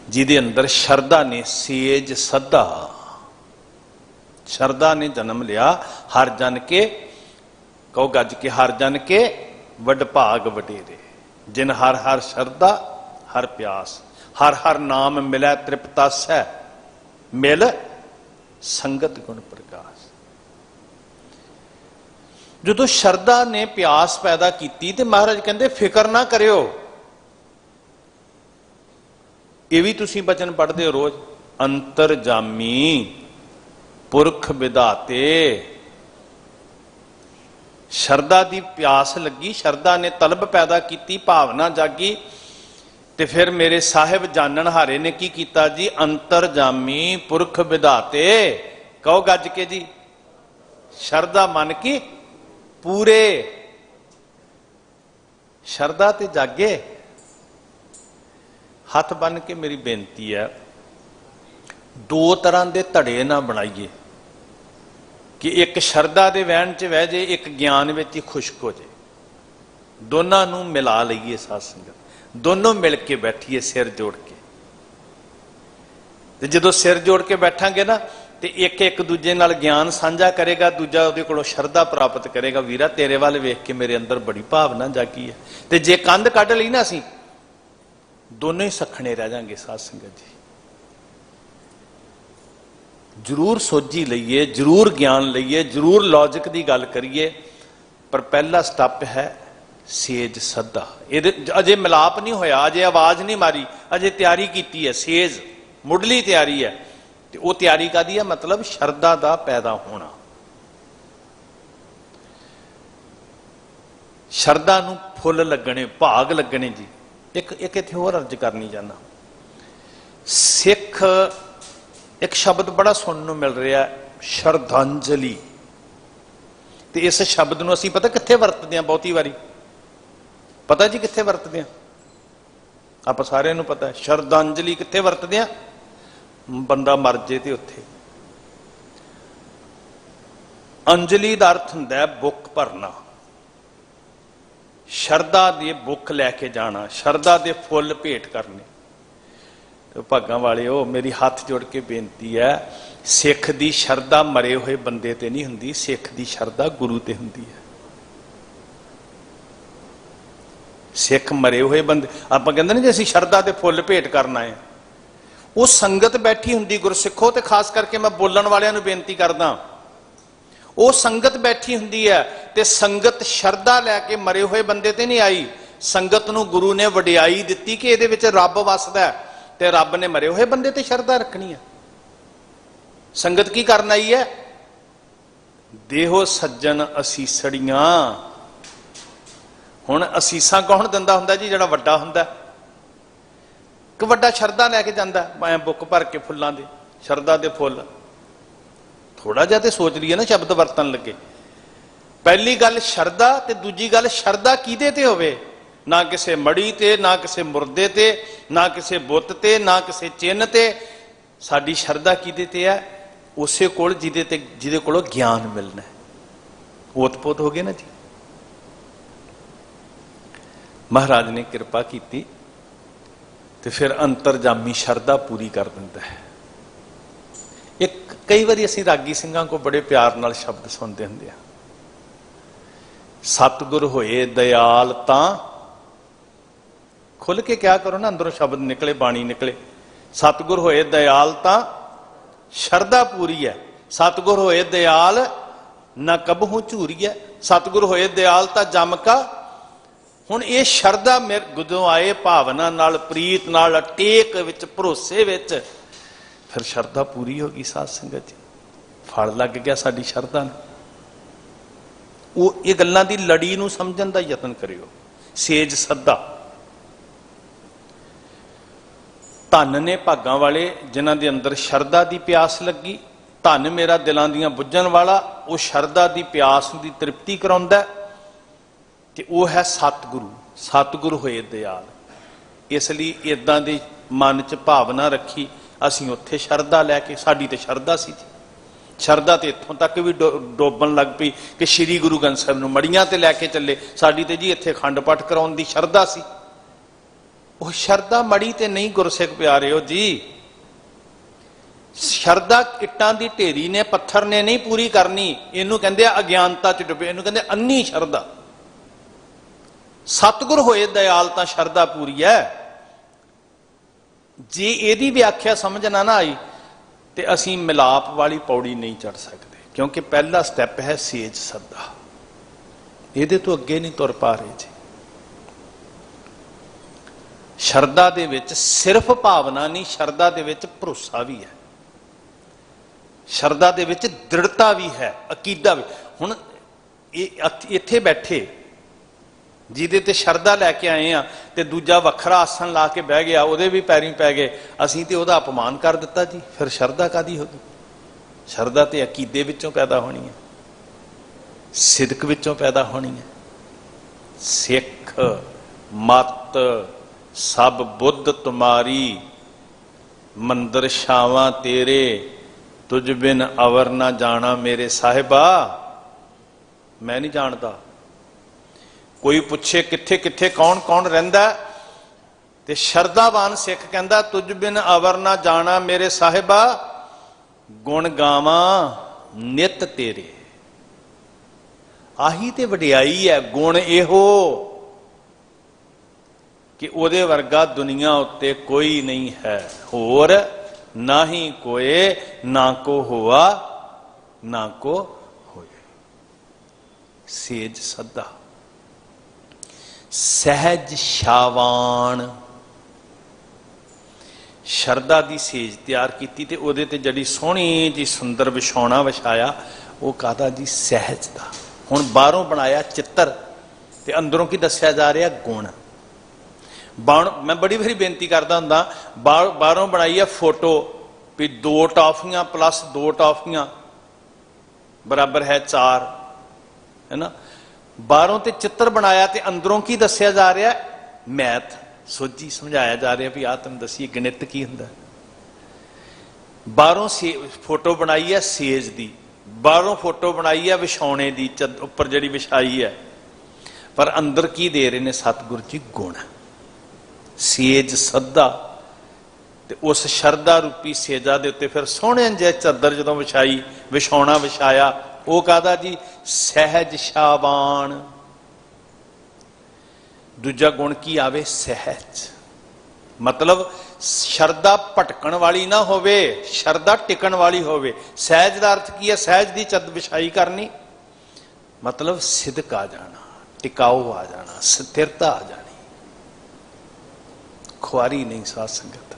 ਜਿਹਦੇ ਅੰਦਰ ਸ਼ਰਧਾ ਨੇ ਸੇਜ ਸੱਧਾ, ਸ਼ਰਧਾ ਨੇ ਜਨਮ ਲਿਆ। ਹਰ ਜਨ ਕੇ, ਕਹੋ ਗੱਜ ਕੇ, ਹਰ ਜਨ ਕੇ ਵੱਡ ਭਾਗ ਵਡੇਰੇ, ਜਿਨ ਹਰ ਹਰ ਸ਼ਰਧਾ ਹਰ ਪਿਆਸ। ਹਰ ਹਰ ਨਾਮ ਮਿਲੈ ਤ੍ਰਿਪਤਾਸੈ, ਮਿਲ ਸੰਗਤ ਗੁਣ ਪ੍ਰਕਾਸ਼। ਜਦੋਂ ਸ਼ਰਧਾ ਨੇ ਪਿਆਸ ਪੈਦਾ ਕੀਤੀ ਤੇ ਮਹਾਰਾਜ ਕਹਿੰਦੇ ਫਿਕਰ ਨਾ ਕਰਿਓ। ਇਹ ਵੀ ਤੁਸੀਂ ਬਚਨ ਪੜ੍ਹਦੇ ਹੋ ਰੋਜ਼, ਅੰਤਰਜਾਮੀ ਪੁਰਖ ਵਿਧਾਤੇ। ਸ਼ਰਧਾ ਦੀ ਪਿਆਸ ਲੱਗੀ, ਸ਼ਰਧਾ ਨੇ ਤਲਬ ਪੈਦਾ ਕੀਤੀ, ਭਾਵਨਾ ਜਾਗੀ, ਤੇ ਫਿਰ ਮੇਰੇ ਸਾਹਿਬ ਜਾਣਨ ਹਾਰੇ ਨੇ ਕੀ ਕੀਤਾ ਜੀ? ਅੰਤਰਜਾਮੀ ਪੁਰਖ ਵਿਧਾਤੇ। ਕਹੋ ਗੱਜ ਕੇ ਜੀ, ਸ਼ਰਧਾ ਮਨ ਕੀ ਪੂਰੇ। शरदा ते जागे। हथ बन के मेरी बेनती है, दो तरह के धड़े ना बनाइए कि एक शरदा के वहन च बह जाए, एक ज्ञान में ही खुश्क हो जाए। दोनों नूं मिला लईए साध संगत, दोनों मिल के बैठिए सिर जोड़ के। ते जदों सिर जोड़ के बैठांगे ना तो एक एक दूजे नाल ज्ञान साझा करेगा, दूजा उहदे कोलों शरदा प्राप्त करेगा। वीरा तेरे वाल वेख के मेरे अंदर बड़ी भावना जागी है। ते जे कंध कढ़ ली ना असीं दोनों ही सखने रह जाएंगे। साध संगत जी जरूर सोझी लईए, जरूर ज्ञान लईए, जरूर लॉजिक की गल करिए, पर पहला स्टैप है सेज सदा। ये अजे मिलाप नहीं होया, अजे आवाज नहीं मारी, अजे तैयारी की है, सेज मुढ़ली तैयारी है। तो वह तैयारी कादी है, मतलब शरदा का पैदा होना। शरदा नूं फुल लगने, भाग लगने। जी एक इत्थे होर अर्ज करनी चाहना, सिख एक शब्द बड़ा सुनने मिल रहा है, श्रद्धांजलि। तो इस शब्द नूं असीं पता कित्थे वरतदे हां, बहुती वारी पता जी कित्थे वरतदे हां? आपां सारिआं नूं पता है श्रद्धांजलि कित्थे वरतदे हां? बंदा मर जे ते उत्थे। अंजलि दा अर्थ हुंदा है बुक भरना, शरदा दे बुक लैके जाना, शरदा दे फुल भेंट करने। तो भागां वाले हो, मेरी हाथ जोड़ के बेनती है, सिख दी शरदा मरे हुए बंदे ते नहीं हुंदी, सिख दी शरदा गुरु ते हुंदी है। सिख मरे हुए बंदे, आपां कहंदे ने जी असीं शरदा दे फुल भेंट करना है, वो संगत बैठी हुंदी गुरसिखो। ते खास करके मैं बोलण वालियां नूं बेनती करदा, वो संगत बैठी हुंदी है ते संगत शरदा लैके मरे हुए बंदे ते नहीं आई। संगत नूं गुरु ने वडियाई दित्ती कि इहदे विच रब वसदा है, ते रब ने मरे हुए बंदे ते शरदा रखनी है। संगत की करना आई है, देहो सज्जन असीसड़ियां। हुण असीसां कौन दिंदा हुंदा जी? जिहड़ा वड्डा हुंदा, कि वड्डा शरदा लैके जांदा, मैं बुक भर के फुल्लां दे, शरदा दे फुल। थोड़ा जिहा ते सोच लईए ना शब्द वरतन लगे। पहली गल शरदा, ते दूजी गल शरदा किहदे ते होवे? ना किसी मड़ी ते, ना किसी मुर्दे ते, ना किसी बुत ते, ना किसी चिन्ह ते। साडी शरदा किहदे ते है? उसे कोल जिहदे कोलों ज्ञान मिलना है। ओत-पोत हो गए ना जी। महाराज ने कृपा की तो फिर अंतरजामी शरदा पूरी कर दिंदा है। एक कई बार असीं रागी ਸਿੰਘਾਂ को बड़े प्यार नाल शब्द सुनते हुंदे आ, सतगुर होए दयाल तां। खुल के क्या करो ना, अंदरों शब्द निकले, बाणी निकले। सतगुर होए दयाल तां शरदा पूरी है, सतगुर होए दयाल ना कबहू झूरीए, सतगुर होए दयाल तां जम का। हुण ये शरदा मेरे गुदों आए भावना नाल, प्रीत नाल, टेक विच, भरोसे विच, फिर शरदा पूरी हो गई। साध संगत जी फल लग गया साडी शरदा नूं। वो ये गल्लां दी लड़ी नूं समझण दा यतन करियो। सेज सदा धन ने भागां वाले जिन्हां दे अंदर शरदा दी प्यास लगी। धन मेरा दिलां दियां बुझण वाला, वो शरदा दी प्यास दी तृप्ति कराउंदा ते वो है सतगुरु। सतगुरु होए दयाल। इसलिए इदां दी मन च भावना रखी, असीं उत्थे शरदा लैके, साडी ते शरदा सी जी। शरदा तो इत्थों तक भी डोबन लग पई कि श्री गुरु ग्रंथ साहिब नूं मड़ियां ते लैके चले। साडी ते जी इत्थे खंड पाठ कराउण दी शरदा सी। वो शरदा मड़ी ते नहीं गुरसिख प्यारे हो जी। शरदा इट्टां दी ढेरी ने, पत्थर ने नहीं पूरी करनी। इनू कहंदे अज्ञानता च डुबे, इनू कहंदे अन्नी शरदा। सतगुर होए दयाल तां शरदा पूरी है। जे इहदी व्याख्या समझना ना आई तो असीं मिलाप वाली पौड़ी नहीं चढ़ सकते, क्योंकि पहला स्टैप है सेज सदा। इहदे तो अगे नहीं तुर पा रहे जी। शरदा दे विच सिर्फ भावना नहीं, शरदा दे विच भरोसा भी है, शरदा दे विच दृढ़ता भी है, अकीदा भी। हुण इत्थे बैठे जिहदे ते शरदा लैके आए हैं ते दूजा वखरा आसन ला के बह गया, उहदे भी पैरीं पै गए, असीं ते उहदा अपमान कर दिता जी। फिर शरदा कादी होगी? शरदा ते अकीदे विचों पैदा होनी है, सिदक विचों पैदा होनी है। सिख मत सब बुद्ध तुम्हारी, मंदिर छावां तेरे, तुझ बिन अवर ना जाना मेरे साहिबा। मैं नहीं जानता। कोई पुछे किथे किथे कौन कौन रहिंदा ते शरधावान सिख कहंदा तुझ बिन अवर ना जाना मेरे साहिबा, गुण गावां नित तेरे। आही ते वडियाई है, गुण इहो कि उहदे वर्गा दुनिया उत्ते कोई नहीं है, होर ना ही कोए, ना को हुआ ना को होए। सेज सदा सहज शावान, शरदा दी सेज तैयार की ते उहदे ते जड़ी सोहनी जी सुंदर विछौना विछाया, वो कादा जी सहज दा। हुण बाहरों बनाया चित्र ते अंदरों की दस्या जा रहा गुण। मैं बड़ी बारी बेनती करता हुंदा, बाहरों बनाई है फोटो भी 2 टॉफियां प्लस 2 टॉफियां बराबर है 4, है ना। बाहरों ते चित्र बनाया ते अंदरों की दस्या जा रहा मैथ सोझी समझाया जा रहा भी आ तुम दसीए गणित की हुंदा। बाहरों फोटो बनाई है सेज दी, बाहरों फोटो बनाई है विछौने दी उपर जिहड़ी विछाई है, पर अंदर की दे रहे ने सतगुरु जी गुण। सेज सदा ते उस शरदा रूपी सेजा दे उत्ते फिर सोहणे जे चादर जदों विछाई, विछौना विछाया, वो कहदा जी सहज शाबान। दूजा गुण की आवे सहज, मतलब शरदा भटकण वाली ना होवे, शरदा टिकण वाली होवे। सहज का अर्थ की है? सहज की चद विछाई करनी, मतलब सिदक आ जाना, टिकाऊ आ जाना, स्थिरता आ जानी, खुआरी नहीं। साध संगत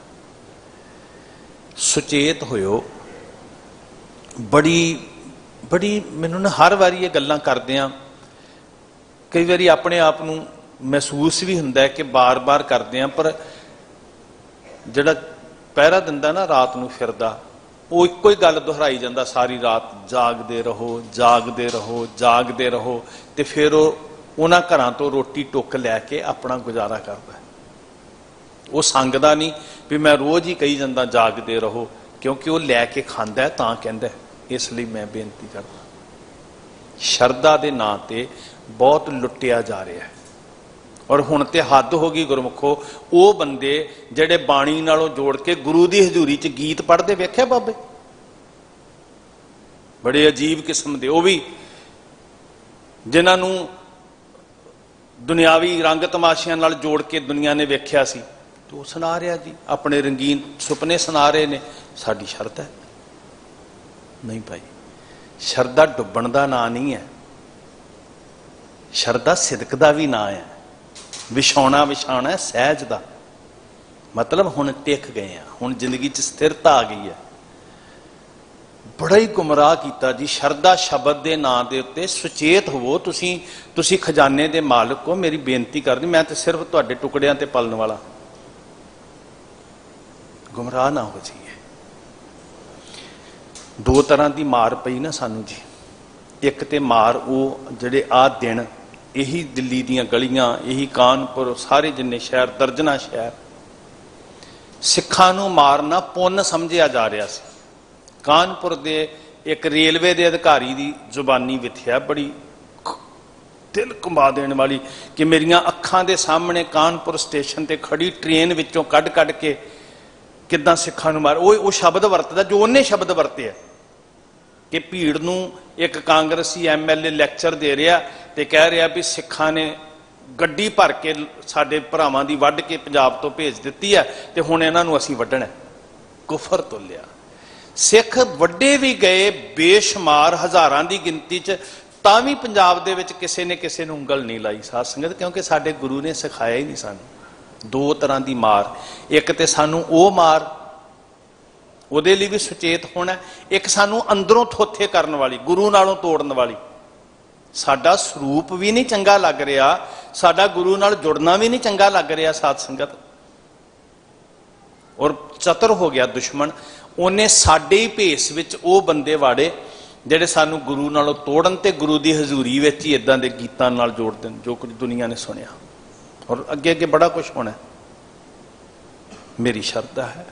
सुचेत होयो। बड़ी बड़ी मैनू ना हर वारी ये गल्लां करदियां कई बारी अपने आप नूं महसूस भी हुंदा है कि बार बार करते हैं, पर जिहड़ा पहरा दिंदा ना रात नूं फिरदा, वो इक्को ही गल दोहराई जांदा सारी रात, जागदे रहो जागदे रहो जागदे रहो। ते फिर उन्हां घरां तो रोटी टुक लैके अपना गुजारा करदा है। वो संगदा नहीं भी मैं रोज़ ही कही जांदा जागदे रहो, क्योंकि वो लैके खांदा है तां कहंदा है। इसलिए मैं बेनती करदा, शरदा दे नां ते बहुत लुटिया जा रहा है। और हुण ते हद हो गई गुरमुखो, वो बंदे जिहड़े बाणी नालों जोड़ के गुरु की हजूरी च गीत पढ़ते वेख्या बाबे, बड़े अजीब किस्म के, वो भी जिन्होंने दुनियावी रंग तमाशियां नाल जोड़ के दुनिया ने वेख्या सी, तो वो सुना रहा जी अपने रंगीन सुपने सुना रहे ने। साडी शरदा नहीं भाई, शरदा डुब्बण दा नां नहीं है, शरदा सिदक दा भी नां है। विछौना विछाना है सहज दा, मतलब हुण टिक गए हैं, हुण जिंदगी च स्थिरता आ गई है। बड़ा ही गुमराह किया जी। शरदा शब्द के नां के उत्ते सुचेत होवो। तुसी खजाने के मालिक हो, मेरी बेनती करनी, मैं तो सिर्फ तुहाडे टुकड़ियां ते पलन वाला, गुमराह ना हो जाइए। 2 तरह की मार पई ना सानू जी। एक तो मार वो जिहड़े आ दिन, यही दिल्ली दीयां गलियां, यही कानपुर, सारे जिन्ने शहर, दर्जना शहर, सिखां नूं मारना पुन्न समझिया जा रहा सी। कानपुर दे एक रेलवे के अधिकारी की जुबानी विथया बड़ी दिल कंबा देने वाली, कि मेरियां अखां दे सामने कानपुर स्टेशन ते खड़ी ट्रेन विचों कढ़ के किदां सिखां नूं मार। वो शब्द वरतदा जो उन्हें शब्द वरते है कि भीड़ नूं एक कांग्रेसी MLA लैक्चर दे रहा ते कह रहा भी सिखां ने गड्डी भर के साडे भरावां दी वढ के पंजाब तो भेज दित्ती है ते हुण इन्हां नूं असीं वढणा। कुफर तोलिया। सिख वड्डे भी गए बेशुमार हज़ारां दी गिनती च, तां भी पंजाब दे विच किसी ने किसी नूं उंगल नहीं लाई। साध संगत, क्योंकि साडे गुरु ने सिखाया ही नहीं सानूं। 2 तरह की मार, एक तो सानूं वो मार, ਉਹਦੇ ਲਈ भी सुचेत होना, एक सानू अंदरों थोथे करने वाली, गुरु नालों तोड़न वाली। साडा स्वरूप भी नहीं चंगा लग रहा, साडा गुरु नाल जुड़ना भी नहीं चंगा लग रहा साध संगत। और चतुर हो गया दुश्मन, उन्हें साडे ही भेस विच वो बंदे वाड़े ਜਿਹੜੇ सानू गुरु नालों तोड़न ते गुरु की हजूरी विच ही इदां दे गीतां नाल जोड़ देन जो कुछ दुनिया ने सुनिया। और अगे अगे बड़ा कुछ होना। मेरी शरधा है।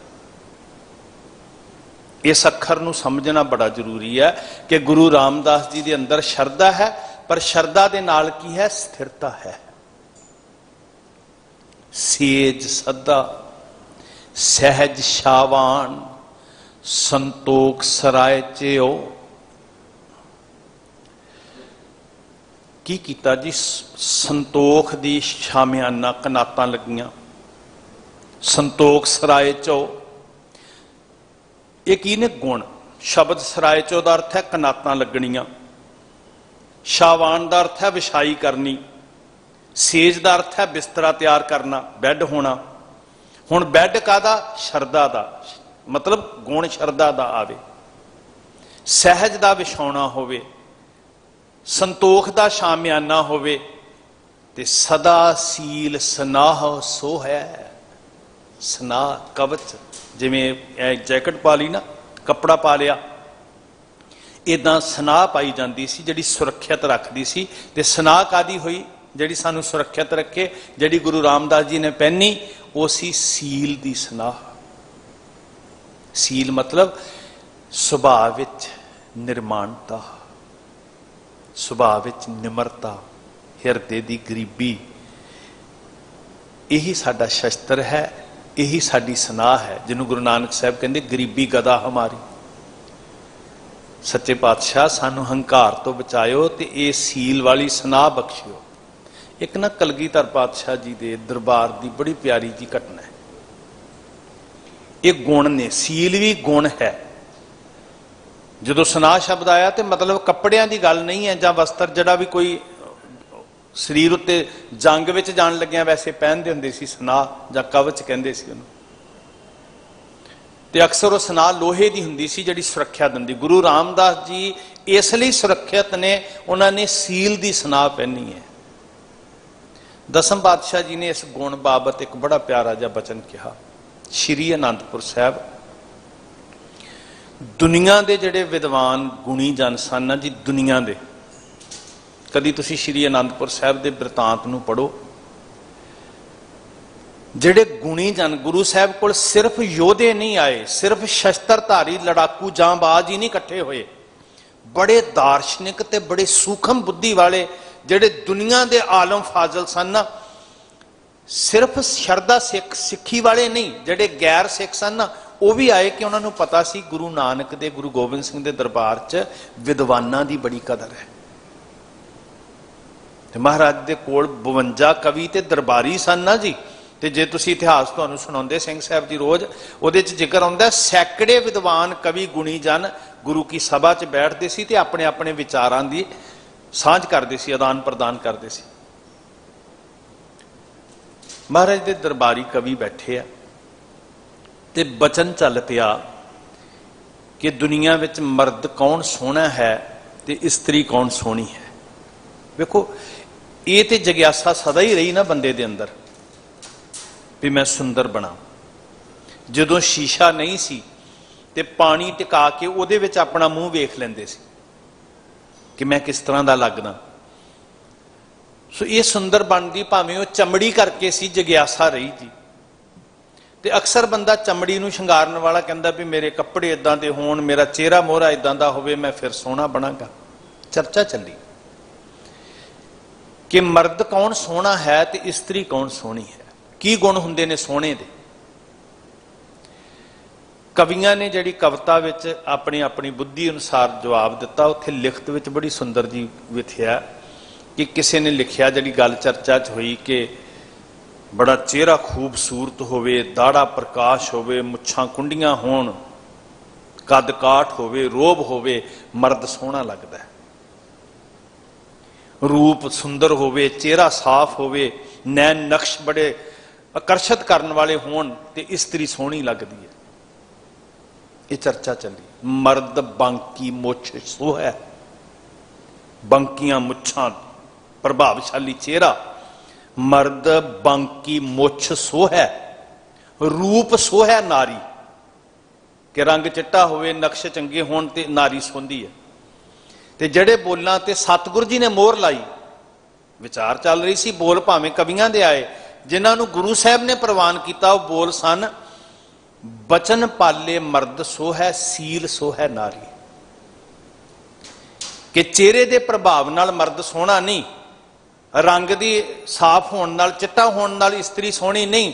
इस अखर नूं समझना बड़ा जरूरी है कि गुरु रामदास जी के अंदर शरधा है, पर शरधा के नाल की है, स्थिरता है। सेज सदा सहज शावान संतोख सराय चेओ। की कीता जी? संतोख दी शामियाना कनातां लगियां, संतोख सराय चो। ये की ने गुण? शब्द सराय चो का अर्थ है कनातां लगनियां, शावान का अर्थ है विछाई करनी, सेज का अर्थ है बिस्तरा तैयार करना, बैड होना। हुण बैड कादा? शरधा का, मतलब गुण शरधा का आवे। सहज का विछाउणा होवे, संतोख का शामियाना होवे, ते सदा सील सनाह सो है। सनाह कवच, जिवें जैकेट पा ली ना, कपड़ा पा लिया, इदां सनाह पाई जाती सी जिहड़ी सुरक्षित रखती सी। ते सनाह कादी हुई? जिहड़ी सानू सुरक्षित रखे, जिहड़ी गुरु रामदास जी ने पहनी, वो सी सील दी सनाह। सील मतलब सुभाव विच निर्माणता, सुभाव विच निमरता, हिरदे दी गरीबी। यही साडा शस्त्र है, यही साडी सनाह है, जिन्हों गुरु नानक साहब कहते गरीबी गदा हमारी। सच्चे पातशाह सानू हंकार तो बचायो ते ये सील वाली सनाह बख्शियो। एक ना कलगीधर पातशाह जी दे दरबार की बड़ी प्यारी जी घटना है। ये गुण ने, सील भी गुण है। जो सनाह शब्द आया तो मतलब कपड़िया की गल नहीं है, जां वस्त्र जड़ा भी कोई शरीर उत्ते जंग में जान लग्या वैसे पहनते होंगे सी, सनाह जां कवच कहते सी उन्होंने। ते अक्सर वो सनाह लोहे की हुंदी सी जिहड़ी सुरक्षा दिंदी। गुरु रामदास जी इसलिए सुरक्षित ने, उन्होंने सील की सनाह पहनी है। दसम पातशाह जी ने इस गुण बाबत एक बड़ा प्यारा जिहा बचन कहा। श्री आनंदपुर साहब, दुनिया के जिहड़े विद्वान गुणी जन सन ना जी, दुनिया के, कदी तुसी श्री आनंदपुर साहब के बिरतांत नूं पढ़ो। जिहड़े गुणी जन, गुरु साहब कोल सिर्फ योधे नहीं आए, सिर्फ शस्त्रधारी लड़ाकू जांबाज ही नहीं इकट्ठे होए, बड़े दार्शनिक ते बड़े सूखम बुद्धि वाले जिहड़े दुनिया के आलम फाजल सन ना, सिर्फ शरदा सिख सिखी वाले नहीं, जिहड़े गैर सिख सन ना, वो भी आए कि उन्होंने पता सी गुरु नानक दे, गुरु गोबिंद सिंह दे दरबार च विद्वानां दी बड़ी कदर है। ते महाराज दे कोल 52 कवि ते दरबारी सन ना जी। ते जे तुसी इतिहास तुहानूं सुणाउंदे सिंह साहब जी रोज, उहदे च जिक्र आउंदा सैकड़े विद्वान कवि गुणी जन गुरु की सभा च बैठते सी ते अपने अपने विचारां दी सांझ करते सी, आदान प्रदान करते सी। महाराज दे दरबारी कवि बैठे आ ते बचन चल पिया कि दुनिया विच मर्द कौन सोहना है ते इस्त्री कौन सोहनी है। देखो ये तो जग्यासा सदा ही रही ना बंदे दे अंदर भी मैं सुंदर बना। जदों शीशा नहीं सी ते पानी टिका के उहदे विच अपना मूँह वेख लैंदे सी कि मैं किस तरह का लगदा। सो ये सुंदर बनती भावें वो चमड़ी करके सी, जग्यासा रही जी। ते अक्सर बंदा चमड़ी नूं शंगारन वाला कहंदा भी मेरे कपड़े इदां दे होण, मेरा चेहरा मोहरा इदां दा होवे, मैं फिर सोहना बनांगा। चर्चा चली कि मर्द कौन सोहना है ते इस्त्री कौन सोहनी है, की गुण हुंदे ने सोहणे दे। कवियां ने जिहड़ी कविता विच अपनी अपनी बुद्धि अनुसार जवाब दिता। उत्थे लिखत विच बड़ी सुंदर जी लिखिया कि किसी ने लिखिया, जिहड़ी गल चर्चा च हुई कि बड़ा चेहरा खूबसूरत होवे, दाड़ा प्रकाश होवे, मुछां कुंडियां होण, कद काठ होवे, रोब होवे, मर्द सोहना लगदा है। रूप सुंदर होवे, चेहरा साफ होवे, नैन नक्श बड़े आकर्षित करने वाले होण ते इस्त्री सोहनी लगदी है। ये चर्चा चली। मर्द बांकी मुछ सो है, बंकियां मुछां, प्रभावशाली चेहरा, मर्द बांकी मुछ सो है, रूप सो है नारी कि रंग चिट्टा होवे, नक्श चंगे होण ते नारी सोंदी है। ते जड़े बोलां ते सतगुरु जी ने मोहर लाई। विचार चल रही सी, बोल भावें कवियां दे आए जिन्हां नूं गुरु साहब ने प्रवान किया। वो बोल सन, बचन पाले मर्द सो है, सील सो है नारी। कि चेहरे के प्रभाव नाल मर्द सोहना नहीं, रंग की साफ होने नाल, चिट्टा होने नाल इस्त्री सोहनी नहीं।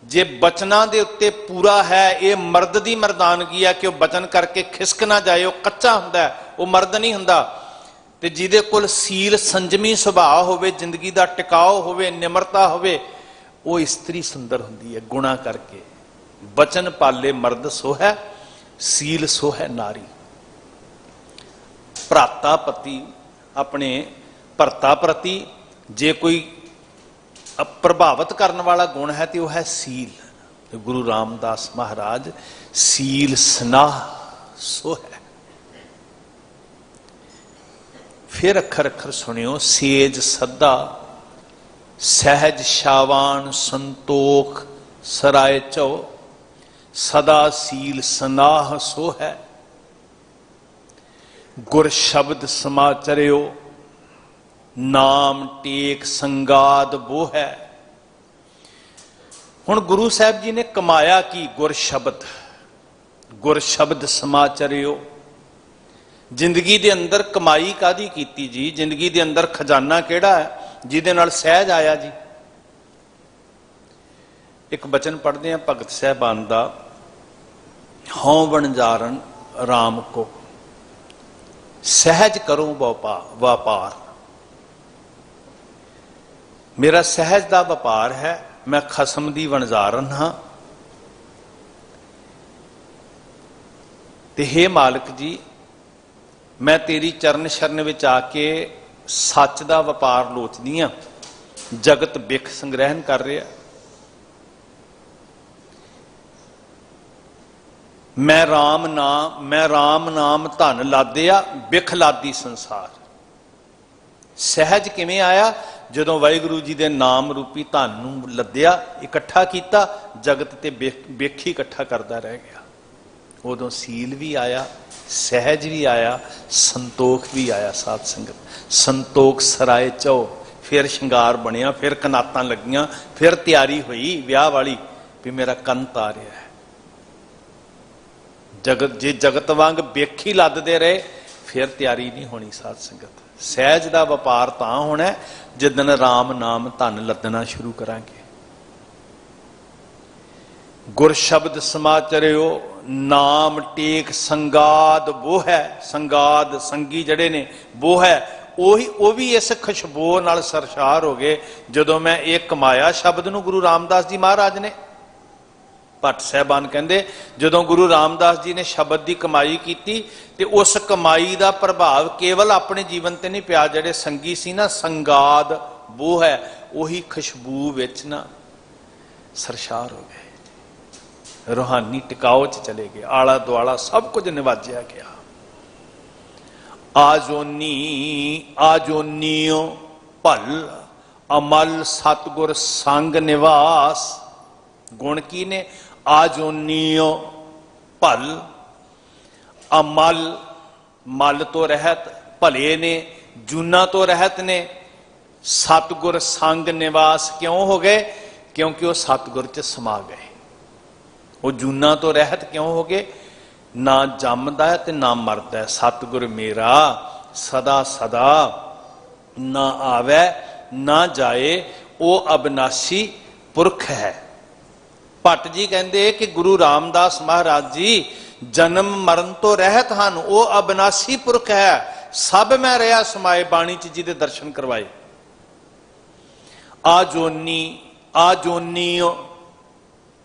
जे बचना दे उत्ते पूरा है, ये मर्द की मर्दानगी है कि वह बचन करके खिसक ना जाए। वह कच्चा हुंदा है, वह मर्द नहीं हुंदा। ते जिहदे कोल सील संजमी सुभाव होवे, जिंदगी का टिकाव होवे, निमरता होवे, वो इस्त्री सुंदर हुंदी है गुणा करके। बचन पाले मर्द सो है, सील सो है नारी। भ्राता प्रति, अपने भरता प्रति जे कोई प्रभावित करने वाला गुण है तो वह है सील। तो गुरु रामदास महाराज सील स्नाह सो है। फिर अखर अखर सुनियो, सेज सदा सहज शावान संतोख सराय चौ, सदा सील स्नाह सो है। गुर शब्द समाचर्यो, नाम टेक संगाद वो है। हुण गुरु साहब जी ने कमाया कि गुर शब्द समाचर्यो। जिंदगी दे अंदर कमाई कादी कीती जी? जिंदगी दे अंदर खजाना केड़ा है जिहदे नाल सहज आया जी? एक बचन पढ़ते हैं भगत साहबान दा, हौं वणजारन राम को, सहज करो व्यापार। मेरा सहज का व्यापार है, मैं खसम दी वणजारन हाँ। ते हे मालिक जी, मैं तेरी चरण शरण विच आके सच का व्यापार लोचदी हाँ। जगत बिख संग्रहण कर रहा, मैं राम नाम धन लादिया, बिख लादी संसार। सहज किवें आया? जदों वाहिगुरू जी दे नाम रूपी धन नूं लद्या, इकट्ठा किया, जगत ते बिख ही इकट्ठा करता रह गया। उदों सील भी आया, सहज भी आया, संतोख भी आया। साध संगत संतोख सराय चौ, फिर श्रृंगार बनिया, फिर कनातां लगियां, फिर तैयारी हुई विआह वाली भी मेरा कंत आ रहा है। जगत जे जगत वांग बिख ही लददे रहे, फिर तैयारी नहीं होनी। साध संगत सहज का व्यापार तां होना जिदन राम नाम धन लदना शुरू करांगे। गुर शब्द समाचर्यो, नाम टेक संगाद वो है। संगाद संगी जड़े ने वो है, वो भी इस खुशबू नाल सरशार हो गए जदों मैं एक कमाया शब्द नूं। गुरु रामदास जी महाराज ने, भट्ट साहबान कहते, जदों गुरु रामदास जी ने शब्द की कमाई की ते उस कमाई का प्रभाव केवल अपने जीवन ते नहीं पिया। जिहड़े संगी सी ना, संगाद वो है, उही खुशबू विच ना सरशार हो गए, रूहानी टिकाव च चले गए। आला दुआला सब कुछ निवाजिया गया। आजोनियो भल अमल सतगुर संग निवास। गुण की ने? आजोनियो भल, अमल मल तो रहत, भले ने जूना तो रहत ने, सतगुर संग निवास क्यों हो गए? क्योंकि वह सतगुर च समा गए। वो जूना तो रहत क्यों हो गए? ना जमदा है ते ना मरदा है। सतगुर मेरा सदा सदा ना आवे ना जाए, वो अविनाशी पुरख है। भट्ट जी कहते कि गुरु रामदास महाराज जी जन्म मरण तो रहत हन, वो अविनाशी पुरख है। सब मैं रहा समाए बाणी च जिहदे दर्शन करवाए। आजोनी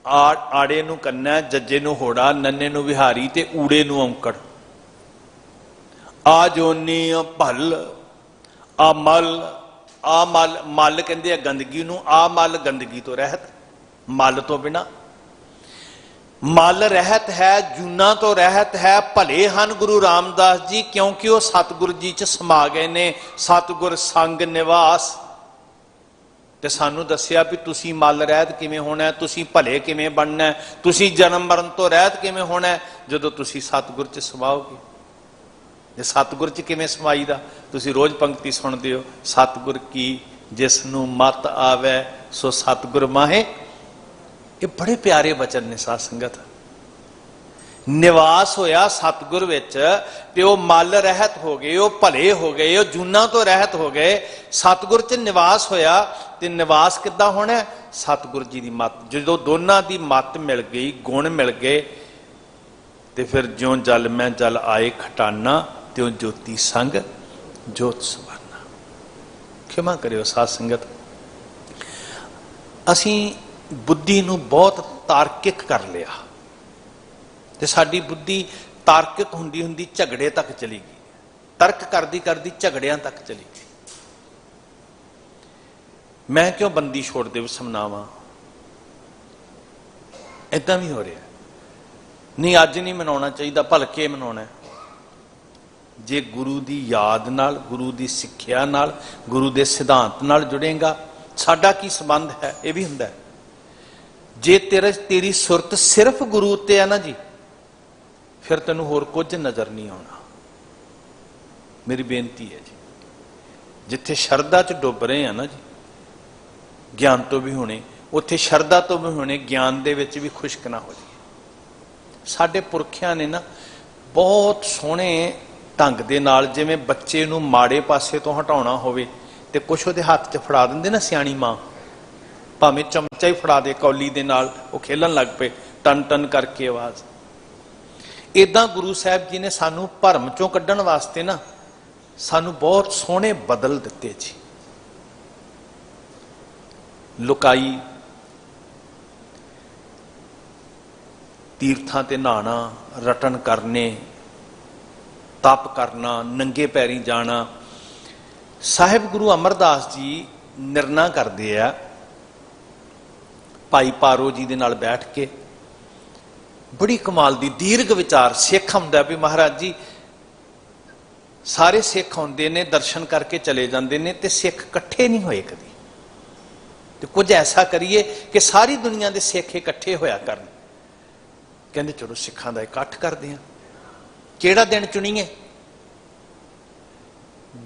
आड़े नूं कन्ना, जज्जे नूं होड़ा, नन्ने नूं विहारी ते ऊड़े नूं औंकड़। आजोनी भल अमल, मल, मल कहंदे गंदगी नूं, मल गंदगी तो रहत, मल तो बिना। मल रहत है, जूना तो रहत है, भले हन गुरु रामदास जी क्योंकि वह सतगुरु जी च समा गए ने। सतगुर संग निवास। ते सानू दसिया भी तुसी मल रहत किवें होना है, तुसी भले किवें बनना है, तुसी जन्म मरण तो रहत किवें होना है जदों तुसी सतगुर च समाओगे। जे सतगुर च किवें समाईदा? तुसी रोज पंक्ति सुनदे हो, सतगुर की जिसनू मत आवे सो सतगुर माहे। ये बड़े प्यारे वचन ने साध संगत। निवास होया सतगुर विच ते वो मल रहत हो गए, वो भले हो गए, वो जूना तो रहत हो गए। सतगुर च निवास होया ते निवास किद्दां होना? सतगुर जी की मत। जो दोनों की मत मिल गई, गुण मिल गए, तो फिर ज्यों जल मैं जल आए खटाना, त्यों ज्योति संग जोत सवारना। क्षमा करियो साध संगत, असी बुद्धि नूं बहुत तार्किक कर लिया ते साडी बुद्धि तार्किक हुंदी हुंदी झगड़े तक चली गई, तर्क करदी करदी झगड़ियां तक चली गई। मैं क्यों बंदी छोड़ दिवस मनावां? इदां भी हो रहा नहीं, अज नहीं मनाउणा चाहिए, भलके मनाउणा। जे गुरु की याद नाल, गुरु की सिक्ख्या नाल, गुरु के सिद्धांत नाल जुड़ेगा, साडा की संबंध है, यह भी हुंदा है। जे तेरी सुरत सिर्फ गुरु उत्ते है ना जी, फिर तैनूं होर कुछ नज़र नहीं आउणा। मेरी बेनती है जी, जिथे शरदा च डुब रहे हैं ना जी, ज्ञान तो भी होने, उत्थे शरदा तो भी होने, ज्ञान दे विच भी खुश्क ना हो जाए। साडे पुरखियां ने ना बहुत सोहणे ढंग दे नाल, जिवें बच्चे नूं माड़े पासे तो हटाउणा होवे ते कुछ उहदे हत्थ 'च फड़ा दिंदे ना सियाणी मां, भावें चमचा ही फड़ा दे कौली दे नाल, वो खेलन लग पे टन टन करके आवाज़। इदां गुरु साहब जी ने सानू भरम चों कड्ढण वास्ते ना सानू बहुत सोहणे बदल दिते जी। लुकाई, तीर्थां ते नहाना, रटन करने, तप करना, नंगे पैरी जाना। साहिब गुरु अमरदास जी निर्णय करते हैं भाई पारो जी दे नाल बैठ के, बड़ी कमाल दी दीर्घ विचार। सिख आउंदा भी महाराज जी, सारे सिख आउंदे ने, दर्शन करके चले जाते हैं, तो सिख इकट्ठे नहीं होए कभी। तो कुछ ऐसा करिए कि सारी दुनिया के सिख इकट्ठे होया करन। कहते चलो सिखां दा इकट्ठ करते हैं। किहड़ा दिन चुनीए?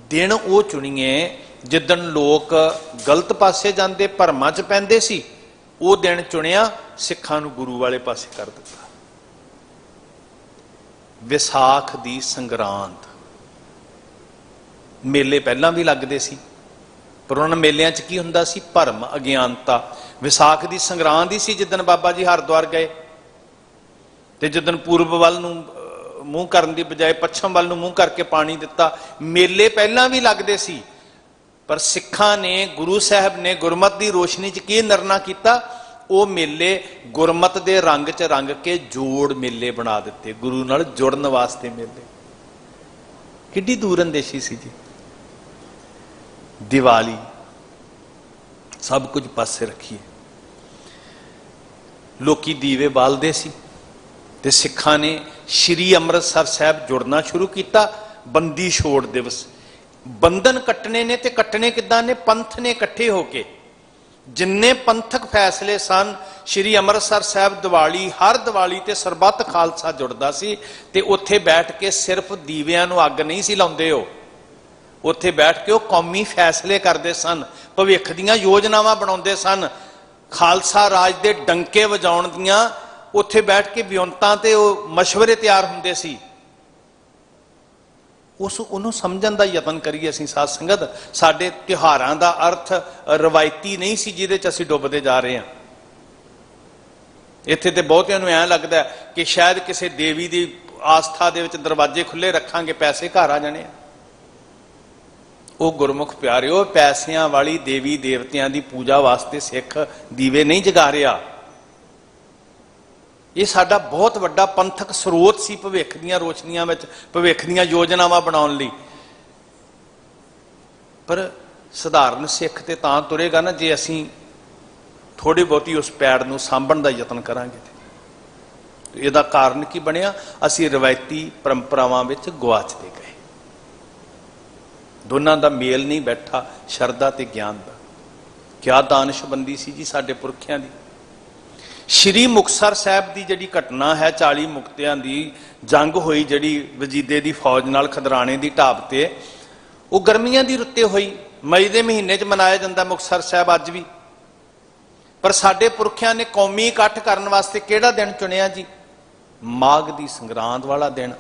दिन वो चुनीए जिदन लोग गलत पासे जाते, भरमां च पैंदे सी, वो दिन चुनिया, सिखां नूं गुरु वाले पासे कर दिता। विसाख दी संगरांद, मेले पहलां भी लगदे सी, पर उन्हां मेलिਆਂ च की हुंदा सी? भरम, अज्ञानता। विसाख दी संगरांद ही सी जिदन बाबा जी हरिद्वार गए, ते जिदन पूर्व वल नूं मूँह करन दी बजाय पश्चिम वल नूं मूँह करके पानी दिता। मेले पहलां भी लगदे सी, पर सिखां ने, गुरु साहब ने गुरमत की रोशनी च की निर्णय किया? वो मेले गुरमत के रंग च रंग के जोड़ मेले बना दिते, गुरु नाल जुड़न वास्ते मेले। किड्डी दूर अंदेशी सी जी। दिवाली, सब कुछ पासे रखिए, लोकी दीवे बालदे सी, ते सिखां ने श्री अमृतसर साहब जुड़ना शुरू किया। बंदी छोड़ दिवस, बंधन कट्टने ने, ते कट्टने किदां ने? पंथ ने इकट्ठे होके, जिन्ने पंथक फैसले सन, श्री अमृतसर साहब दिवाली, हर दिवाली ते सरबत खालसा जुड़दा सी, ते उत्थे बैठ के सिर्फ दीवियां नूं अग नहीं सी लाउंदे, हो उत्थे बैठ के वो कौमी फैसले करते सन, भविख दीयां योजनावां बनाउंदे सन, खालसा राज दे डंके वजाउण दीयां उत्थे बैठ के विउंतां ते मशवरे तैयार हुंदे सी। उस उन्होंने समझण दा यतन करिए असीं साध संगत। साडे त्योहारां दा अर्थ रवायती नहीं सी जिहदे च असीं डुबदे जा रहे हैं। इत्थे ते बहुतिआं नूं ऐं लगदा कि शायद किसी देवी दी आस्था दे विच दरवाजे खुले रखांगे, पैसे घर आ जाने। वो गुरमुख प्यारिओ, पैसिਆਂ वाली देवी देवतियां दी पूजा वास्ते सिख दीवे नहीं जगा रहा। ये साडा बहुत वड्डा पंथक स्रोत सी भविख दीयां रोशनियां विच, भविख दीयां योजनावां बनाउण लई। पर सधारण सिख ते तां तुरेगा ना जे असीं थोड़ी बहुती उस पैड़ नूं सांभण दा यतन करांगे। इहदा कारण की बनिया? असीं रवायती परंपरावां विच गुआचदे गए, दोनों का मेल नहीं बैठा, शरदा ते ज्ञान का। क्या दानशबंदी सी जी साडे पुरखियां दी। श्री मुक्तसर साहब की जिहड़ी घटना है, 40 मुक्तियां की जंग हुई जिहड़ी वजीदे की फौज नाल खदराणे की ढाब ते, वो गर्मियां की रुत्ते हुई। मई के महीने च मनाया जाता मुक्तसर साहब अज भी। पर साडे पुरखियां ने कौमी इकट्ठ करने वास्ते किहड़ा दिन चुनिया जी? माघ की संगरांद वाला दिन।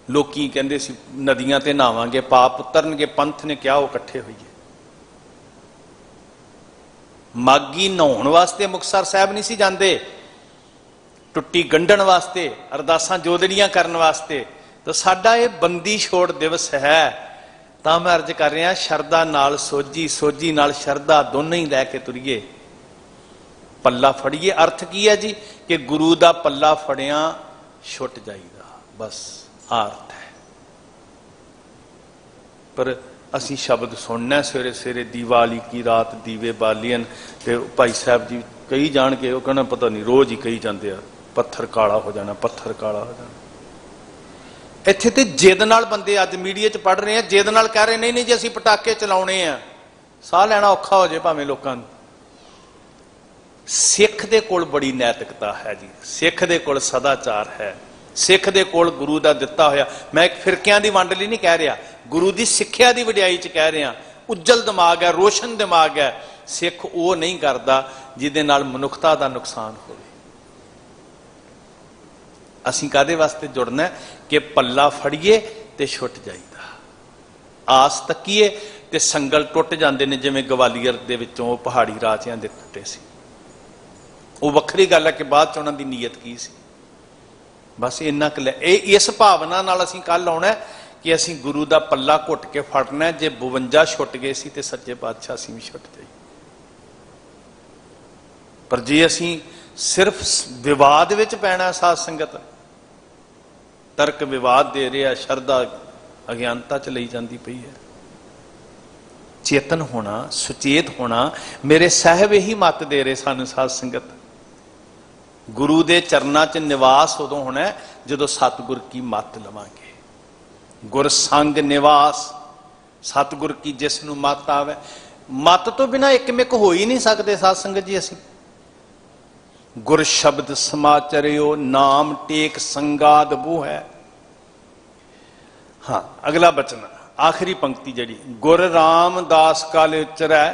लोकी कहंदे सी नदियां ते नहावांगे, पाप उतरनगे, पंथ ने कहा वो इकट्ठे होइए। माघी नहाउण वास्ते मुक्तसर साहब नहीं सी जांदे, टुट्टी गंढण वास्ते, अरदासां जोदड़ियां करन वास्ते। तो साडा ये बंदी छोड़ दिवस है। तां मैं अर्ज कर रहा, शरदा नाल सोझी, सोझी नाल शरदा, दोनों ही लैके तुरीए, पल्ला फड़िए। अर्थ की है जी कि गुरु दा पल्ला फड़िया छुट जाईदा, बस अर्थ है। पर असी शब्द सुनना सवेरे सवेरे, दीवाली की रात दीवे बालियन, ते भाई साहब जी कही जान के, कहना पता नहीं रोज ही कही जाते हैं पत्थर काला हो जाना, पत्थर काला हो जाना। इत्थे ते जिद नाल बंदे अज मीडिया च पढ़ रहे हैं, जिद नाल कह रहे नहीं नहीं जी असी पटाके चलाने हैं, साह लैना औखा हो जाए भावें लोगों को। सिख दे कोल बड़ी नैतिकता है जी, सिख दे कोल सदाचार है, सिख दे कोल गुरु दा दिता होया। मैं एक फिरकियां दी वंड लई नहीं कह रहा, गुरु दी सिक्ख्या दी वडियाई च कह रहा। उज्जल दिमाग है, रोशन दिमाग है। सिख वो नहीं करता जिहदे नाल मनुखता दा नुकसान होवे। असीं काहदे वास्ते जुड़ना कि पल्ला फड़िए ते छुट जाईदा, आस तकीए ते संगल टुट जांदे ने, जिवें गवालीअर दे विचों पहाड़ी राजियां दे टुटे सी। वो वक्री गल है कि बाद च उन्हां दी नीयत की सी। बस इन्ना क इस भावना नाल असीं कल आउणा कि असीं गुरु दा पल्ला घुट के फड़ना। जे 52 छुट गए सी ते सच्चे पातशाह असीं भी छुट जाई। पर जे असीं सिर्फ विवाद विच पैना, साध संगत तर्क विवाद दे रहा, शरदा अज्ञानता च लई जांदी पई है। चेतन होना, सुचेत होना, मेरे साहब यही मत दे रहे सानू साध संगत। गुरु दे चरना च निवास उदों होना जदों सतगुर की मत लवांगे। गुर संग निवास, सतगुर की जिसनू मत आवे। मत तो बिना एकमिक हो ही नहीं सकते साध संगत जी। असीं गुर शब्द समाचरियो, नाम टेक संगाद बो है। हाँ, अगला बचन आखिरी पंक्ति जड़ी, गुर रामदास काले उचरै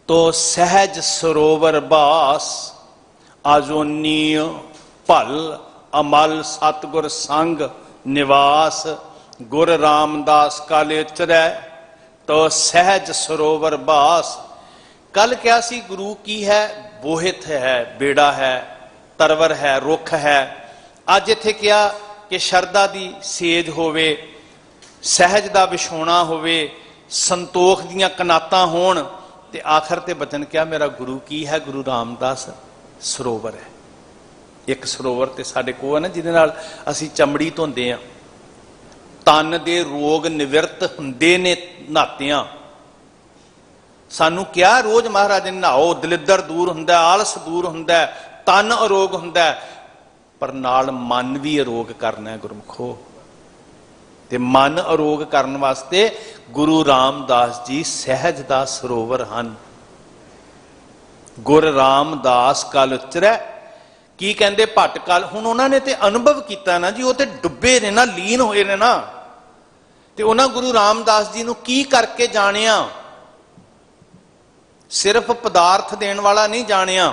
तो सहज सरोवर बास, आजोनीय भल अमल सतगुर संग निवास। गुर रामदास काले उचरै तो सहज सरोवर बास। कल क्या सी गुरु की है? बोहित है, बेड़ा है, तरवर है, रुख है। अज इत्थे क्या कि शरदा दी सेज होवे, सहज दा विछोणा होवे, संतोख दियां कनातां होण। ते आखिर ते बचन क्या मेरा गुरु की है? गुरु रामदास सरोवर है। एक सरोवर ते साडे कोल है ना, जिहदे नाल असीं चमड़ी धोंदे आ, तन दे रोग निवृत्त हुंदे ने नहातियां। सानू क्या रोज महाराज ने नहाओ, दलिद्र दूर हुंदा, आलस दूर हुंदा, तन अरोग हुंदा, पर नाल मन भी अरोग करना है गुरमुखो। ते मन अरोग करने वास्ते गुरु रामदास जी सहज दा सरोवर हन। गुर रामदास कल उचरै की कहंदे भट कल। हुण उन्होंने ते अनुभव किया ना जी, वो तो डुबे ने ना, लीन होए ने ना। ते उन्हां गुरु रामदास जी नूं की करके जानिया? सिर्फ पदार्थ देण वाला नहीं जानिया,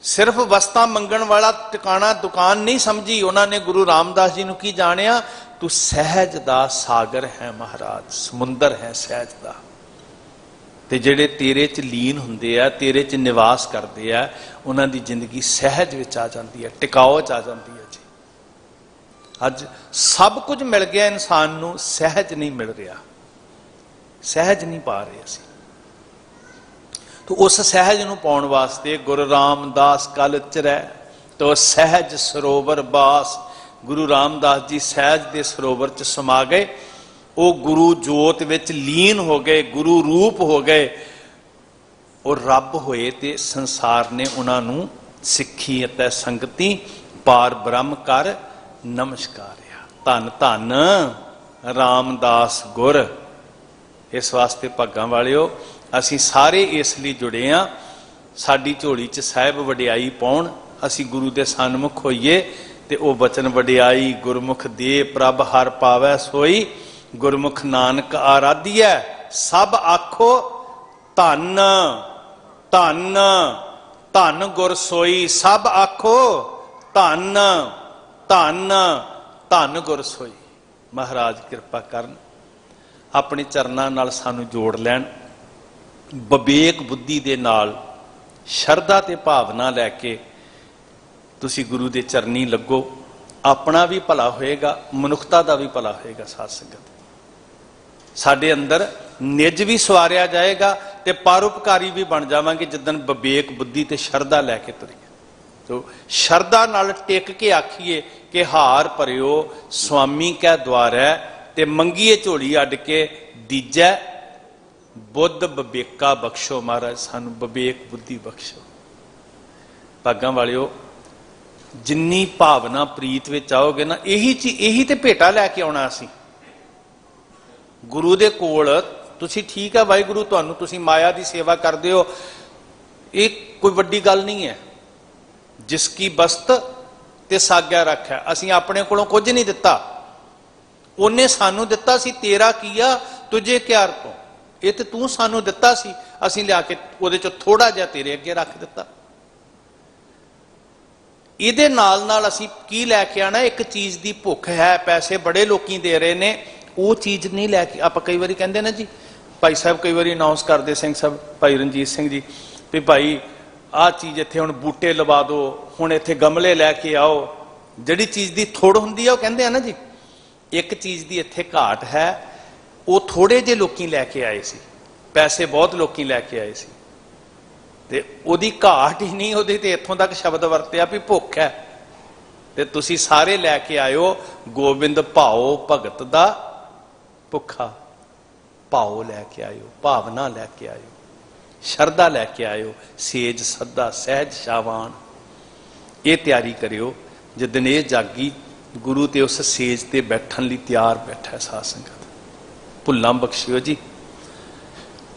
सिर्फ वस्तां मंगण वाला टिकाणा दुकान नहीं समझी। उन्होंने गुरु रामदास जी नूं की जानिया? तू सहज दा सागर है महाराज, समुंदर है सहज दा। ते जिहड़े तेरे च लीन हुंदे आ, तेरे च निवास करदे आ, उन्हां दी जिंदगी सहज विच आ जांदी है, टिकाओ च आ जांदी है जी। अज सब कुछ मिल गया इंसान नूं, सहज नहीं मिल रहा, सहज नहीं पा रहे असीं। तो उस सहज नूं पाउण वास्ते गुरु रामदास कल उचरै तो सहज सरोवर बास। गुरु रामदास जी सहज दे सरोवर च समा गए। वो गुरु जोत विच लीन हो गए, गुरु रूप हो गए, और रब होए ते संसार ने उन्हां नूं सिੱਖੀ अते संगति पार ब्रह्म कर नमस्कारिया। धन धन रामदास गुर। इस वास्ते भागां वालिओ असीं सारे इस लिए जुड़े हाँ, साडी झोली च साहिब वडियाई पाउण, असीं गुरु दे सन्मुख होइए ते ओ वचन वडियाई गुरमुख दे प्रभ हर पावै सोई, गुरमुख नानक आराधिया सब आखो धन धन धन गुर सोई। सब आखो धन धन धन गुर सोई। महाराज किरपा करन अपने चरनां नाल सानू जोड़ लैन, विवेक बुद्धि दे नाल शरधा ते भावना लैके तुसी गुरु दे चरनी लगो। अपना भी भला होएगा, मनुखता का भी भला होएगा। साध संगत साडे अंदर निज भी सवारिया जाएगा ते परोपकारी भी बन जावांगे जिदन विवेक बुद्धि ते शरधा लैके तुरीए। तो शरधा नाल टेक के आखिए कि हार भरियो स्वामी कै द्वारै ते मंगीए झोली अड के दीजै, बुद्ध विवेका बख्शो। महाराज सानू विवेक बुद्धि बख्शो। भागां वालियो जिन्नी भावना प्रीत विच आओगे ना, यही ते भेटा लैके आउणा। असीं गुरु दे कोल तुसीं ठीक है वाहिगुरू तुहानूं तुसीं माया दी सेवा करदे हो, ये कोई वड्डी गल नहीं है। जिसकी बस्त ते साग्या रखै। असीं अपने कोलों कुछ नहीं दिता, उन्हें सानू दिता सी। तेरा किया तुझे क्यार तो, ये तो तू सानू दिता सी, असीं लिया के उहदे चों थोड़ा जिहा तेरे अगे रख दिता। इहदे नाल नाल असीं की लैके आना? एक चीज़ की भुख है, पैसे बड़े लोग दे रहे ने, वो चीज़ नहीं लैके। आप कई बार कहते ना जी, भाई साहब कई बार अनाउंस करते, सिंह साहब भाई रणजीत सिंह जी भी भाई आ चीज़ इत्थे हुण बूटे लवा दो, हुण इत्थे गमले लैके आओ। जिहड़ी चीज़ की थोड़ हुंदी है वो कहते हैं ना जी, एक चीज़ की इत्थे घाट है, वो थोड़े जे लोग लैके आए सी, पैसे बहुत लोग लैके आए सी, ते ओदी घाट ही नहीं, ओदे ते इत्थों तक शब्द वरतिया भी भुख है। ते तुसी सारे लैके आयो गोबिंद भाओ भगत दा भुखा। भाओ लैके आयो, भावना लैके आयो, शरधा लैके आयो, सेज सदा सहज शावान। ये तैयारी करियो जिदन ये जागी गुरु ते उस सेज ते बैठन लई तैयार बैठा है। साध संगत भुल्लां बख्शियो जी,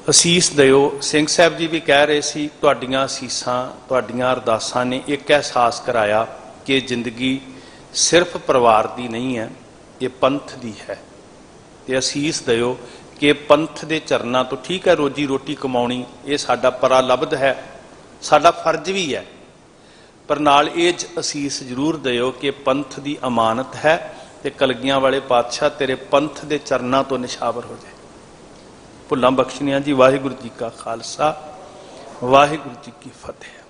असीस दियो। सिंह साहब जी भी कह रहे सी, तुहाडीआं असीसां तुहाडीआं अरदासां ने एक एहसास कराया कि जिंदगी सिर्फ परिवार दी नहीं है, ये पंथ दी है। ते असीस दियो कि पंथ दे चरनां तो ठीक है रोजी रोटी कमाउणी, ये साडा परालब्ध है, साडा फर्ज भी है, पर नाल ये असीस जरूर दियो कि पंथ दी अमानत है ते कलगियां वाले पातशाह तेरे पंथ दे चरनां तो निछावर हो जाए। भुल्लां बख्शनियां जी। वाहिगुरू जी का खालसा, वाहिगुरू जी की फतेह।